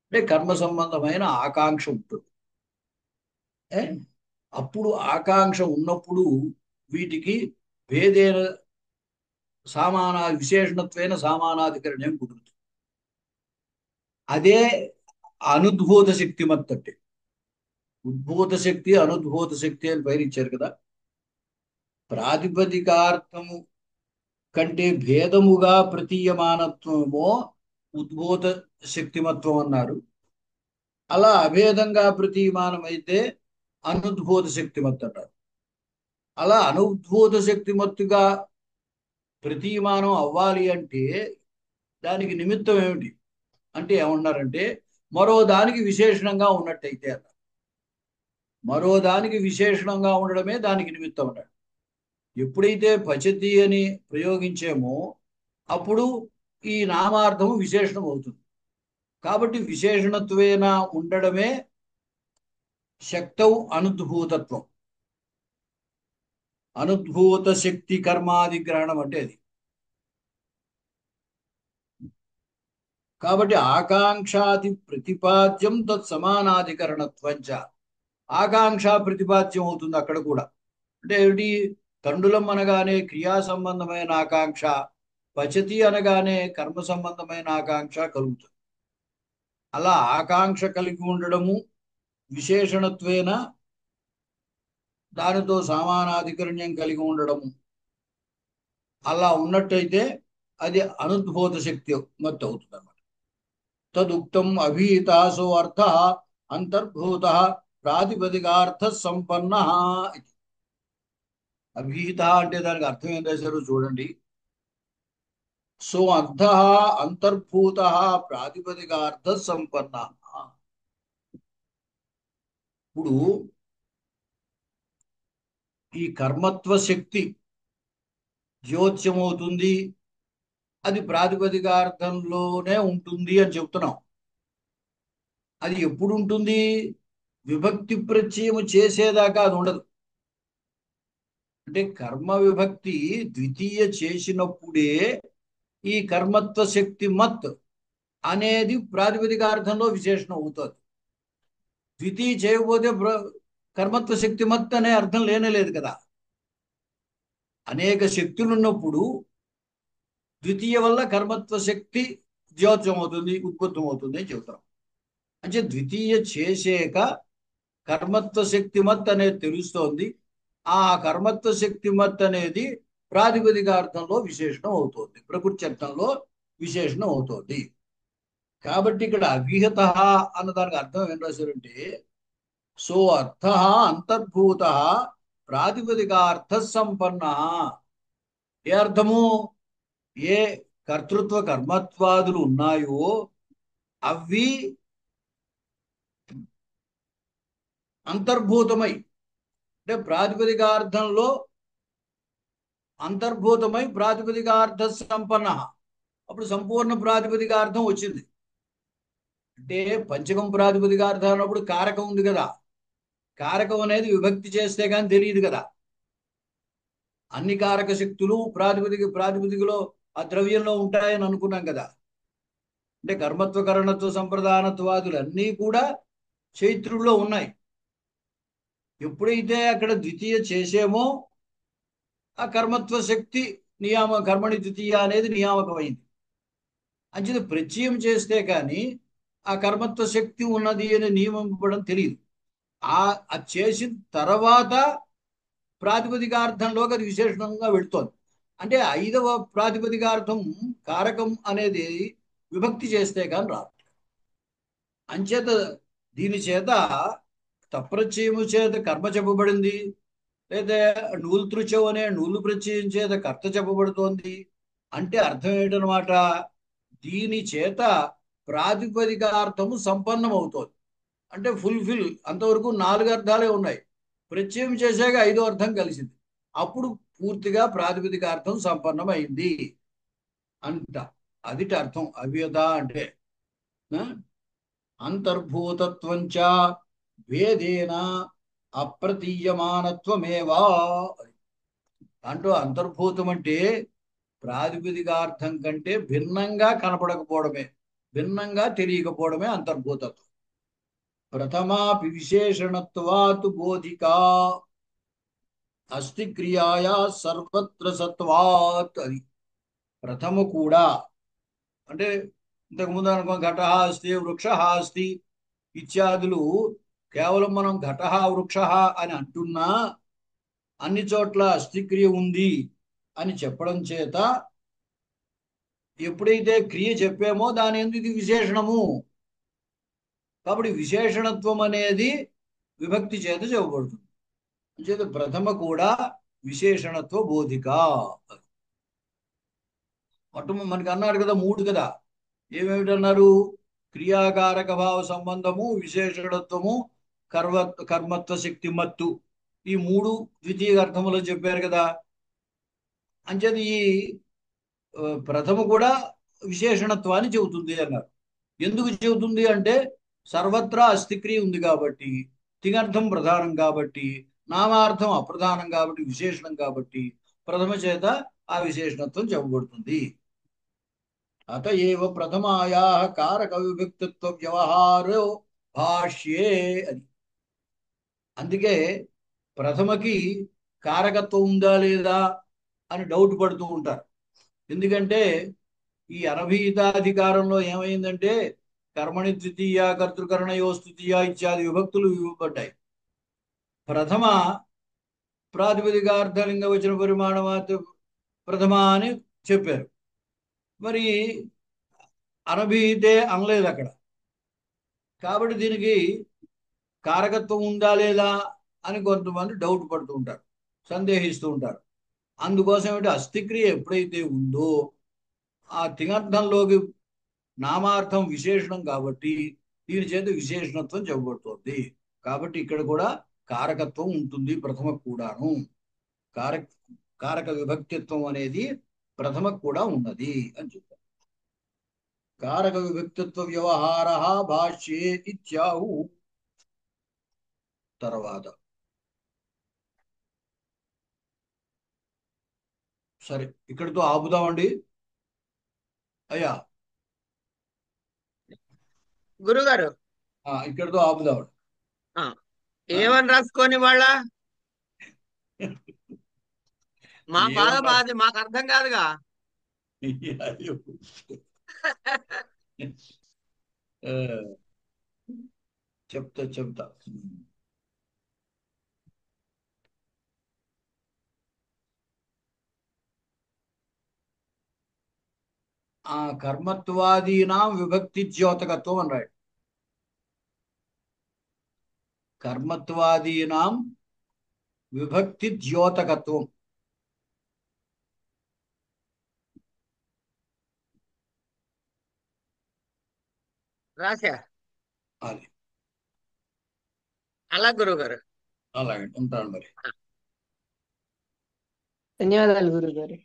అంటే కర్మ సంబంధమైన ఆకాంక్ష ఉంటుంది. ఏ? అప్పుడు ఆకాంక్ష ఉన్నప్పుడు వీటికి భేదేన విశేషణత్వైన సామానాధికరణం కుదురుతుంది. అదే అనుద్భూత శక్తిమత్ అంటే. ఉద్భూత శక్తి అనుద్భూత శక్తి అని పైన ఇచ్చారు కదా. ప్రాతిపదికార్థము కంటే భేదముగా ప్రతీయమానత్వమో ఉద్భూత శక్తిమత్వం అన్నారు. అలా అభేదంగా ప్రతీయమానమైతే అనుద్భూత శక్తిమత్ అంటారు. అలా అనుద్భూత శక్తిమత్తుగా ప్రతీయమానం అవ్వాలి అంటే దానికి నిమిత్తం ఏమిటి అంటే ఏమన్నారంటే, మరో దానికి విశేషణంగా ఉన్నట్టయితే అన్నారు. మరో దానికి విశేషణంగా ఉండడమే దానికి నిమిత్తం అన్నాడు. ఎప్పుడైతే పచతి అని ప్రయోగించామో అప్పుడు ఈ నామార్థము విశేషణం అవుతుంది. కాబట్టి విశేషణత్వేన ఉండడమే శక్తౌ అనుద్భూతత్వం. అనుద్భూత శక్తి కర్మాదిగ్రహణం అంటే అది. కాబట్టి ఆకాంక్షాది ప్రతిపాద్యం తత్ సమానాధికరణత్వంచ. ఆకాంక్ష ప్రతిపాద్యం అవుతుంది అక్కడ కూడా. అంటే ఏమిటి? తండులం అనగానే క్రియా సంబంధమైన ఆకాంక్ష, పచతి అనగానే కర్మ సంబంధమైన ఆకాంక్ష కలుగుతుంది. అలా ఆకాంక్ష కలిగి ఉండడము విశేషణత్వేన దానితో సమానాధికరణ్యం కలిగి ఉండడము అలా ఉన్నట్టయితే అది అనుద్భూత శక్తి మత్తు అవుతుంది అన్నమాట. తదుక్తం అభీతాసో అర్థ అంతర్భూత ప్రాతిపదికార్థ సంపన్న. అభీత అంటే దానికి అర్థం ఏం రాశారు చూడండి. సో అర్థ అంతర్భూత ప్రాతిపదికార్థ సంపన్న. ఇప్పుడు ఈ కర్మత్వ శక్తి ద్యోత్యమవుతుంది, అది ప్రాతిపదికార్థంలోనే ఉంటుంది అని చెప్తున్నాం. అది ఎప్పుడు ఉంటుంది? విభక్తి ప్రత్యయము చేసేదాకా అది ఉండదు. అంటే కర్మ విభక్తి ద్వితీయ చేసినప్పుడే ఈ కర్మత్వ శక్తి మత్ అనేది ప్రాతిపదికార్థంలో విశేషణం అవుతుంది. ద్వితీయ చేయకపోతే కర్మత్వ శక్తి మత్ అనే అర్థం లేనేలేదు కదా. అనేక శక్తులు ఉన్నప్పుడు ద్వితీయ వల్ల కర్మత్వ శక్తి ద్యోత్యం అవుతుంది, ఉత్పత్తం అవుతుంది అని చెబుతాం. అంటే ద్వితీయ చేసేక కర్మత్వ శక్తిమత్ అనేది తెలుస్తోంది. ఆ కర్మత్వ శక్తిమత్ అనేది ప్రాతిపదికార్థంలో విశేషణం అవుతుంది, ప్రకృతి చట్టంలో విశేషణం అవుతుంది. కాబట్టి ఇక్కడ అవిహిత అన్న దానికి అర్థం ఏం రాశారంటే, సో అర్థ అంతర్భూత ప్రాతిపదికార్థ సంపన్న. ఏ అర్థము? ఏ కర్తృత్వ కర్మత్వాదులు ఉన్నాయో అవి అంతర్భూతమై, అంటే ప్రాతిపదికార్థంలో అంతర్భూతమై ప్రాతిపదికార్థ సంపన్న. అప్పుడు సంపూర్ణ ప్రాతిపదికార్థం వచ్చింది. అంటే పంచకం ప్రాతిపదికార్థం అన్నప్పుడు కారకం ఉంది కదా. కారకం అనేది విభక్తి చేస్తే కానీ తెలియదు కదా. అన్ని కారక శక్తులు ప్రాతిపదికలో ఆ ద్రవ్యంలో ఉంటాయని అనుకున్నాం కదా. అంటే కర్మత్వ కరణత్వ సంప్రదానత్వాదులు అన్నీ కూడా చైత్రుల్లో ఉన్నాయి. ఎప్పుడైతే అక్కడ ద్వితీయ చేసేమో ఆ కర్మత్వ శక్తి కర్మణి ద్వితీయ అనేది నియామకమైంది. అంచేది ప్రత్యయం చేస్తే కానీ ఆ కర్మత్వ శక్తి ఉన్నది అని నియమింపడం తెలియదు. అది చేసిన తర్వాత ప్రాతిపదికార్థంలోకి అది విశేషణంగా వెళుతోంది. అంటే 5వ ప్రాతిపదికార్థం కారకం అనేది విభక్తి చేస్తే కానీ రాదు. అంచేత దీని చేత తప్రత్యయము చేత కర్మ చెప్పబడింది, లేదా నూలు తృచవు అనే నూలు ప్రత్యయం చేత కర్త చెప్పబడుతోంది. అంటే అర్థం ఏంటనమాట, దీని చేత ప్రాతిపదికార్థము సంపన్నం అవుతోంది. అంటే ఫుల్ఫిల్, అంతవరకు 4 అర్థాలే ఉన్నాయి. ప్రత్యయం చేశాక 5వ అర్థం కలిసింది. అప్పుడు పూర్తిగా ప్రాతిపదికార్థం సంపన్నం అయింది అంట. అదిటి అర్థం అవ్యత అంటే. ఆ? అంతర్భూతత్వంచ వేదేన అప్రతీయమానత్వమేవా. అంటూ అంతర్భూతం అంటే ప్రాతిపదికార్థం కంటే భిన్నంగా కనపడకపోవడమే, భిన్నంగా తెలియకపోవడమే అంతర్భూతత్వం. ప్రథమాపి విశేషణత్వాత్ బోధికా అస్తి క్రియాయా సర్వత్ర సత్వాత్. అది ప్రథమ కూడా అంటే ఇంతకు ముందు అనుకో ఘట అస్తి వృక్ష అస్తి ఇత్యాదులు కేవలం మనం ఘట వృక్ష అని అంటున్నా అన్ని చోట్ల అస్థిక్రియ ఉంది అని చెప్పడం చేత ఎప్పుడైతే క్రియ చెప్పామో దాని ఎందుకు ఇది విశేషణము. కాబట్టి విశేషణత్వం అనేది విభక్తి చేత చెప్పబడుతుంది. చేత ప్రథమ కూడా విశేషణత్వ బోధిక. మొట్టమొదటి మనకి అన్నారు కదా 3 కదా, ఏమేమిటన్నారు, క్రియాకారక భావ సంబంధము, విశేషణత్వము, కర్మత్వ శక్తి మత్తు, ఈ 3 ద్వితీయ అర్థములో చెప్పారు కదా. అంచేది ఈ ప్రథమ కూడా విశేషణత్వాన్ని చెబుతుంది అన్నారు. ఎందుకు చెబుతుంది అంటే సర్వత్రా అస్థిక్రియ ఉంది కాబట్టి, తిగర్థం ప్రధానం కాబట్టి, నామార్థం అప్రధానం కాబట్టి, విశేషణం కాబట్టి ప్రథమ చేత ఆ విశేషణత్వం చెప్పబడుతుంది. అత ఏవ ప్రథమాయా కారక విభక్తిత్వ వ్యవహారో భాష్యే. అది అందుకే ప్రథమకి కారకత్వం ఉందా లేదా అని డౌట్ పడుతూ ఉంటారు. ఎందుకంటే ఈ అనభీతాధికారంలో ఏమైందంటే కర్మణి ద్వితీయ, కర్తృకరణయో స్తుతీయ ఇత్యాది విభక్తులు ఇవ్వబడ్డాయి. ప్రథమ ప్రాతిపదికార్థలింగ వచన పరిమాణమాత ప్రథమ అని చెప్పారు. మరి అనభీతే అనలేదు అక్కడ. కాబట్టి దీనికి కారకత్వం ఉందా లేదా అని కొంతమంది డౌట్ పడుతూ ఉంటారు, సందేహిస్తూ ఉంటారు. అందుకోసం ఏమిటి, అస్థిక్రియ ఎప్పుడైతే ఉందో ఆ తింగర్థంలోకి నామార్థం విశేషణం కాబట్టి దీని చేత విశేషణత్వం చెప్పబడుతుంది. కాబట్టి ఇక్కడ కూడా కారకత్వం ఉంటుంది ప్రథమ కూడాను. కారక కారక విభక్తిత్వం అనేది ప్రథమ కూడా ఉన్నది అని చెప్పారు. కారక విభక్తిత్వ వ్యవహార భాష్యే ఇత్యాహు. తర్వాత సరే ఇక్కడితో ఆపుదామండి. అయ్యా గురుగారు ఇక్కడితో ఆపుదామండి. ఏమని రాసుకొని వాళ్ళ మా బాధ ఏమన్నా మాది, మాకు అర్థం కాదుగా. చెప్తా చెప్తా. కర్మత్వాదీనాం విభక్తి ద్యోతకత్వం అన్నాడు. కర్మత్వాదీనాం విభక్తి ద్యోతకత్వం. రాశా అది అలా గురుగారు. అలాగే ఉంటాను మరి. ధన్యవాదాలు గురుగారు.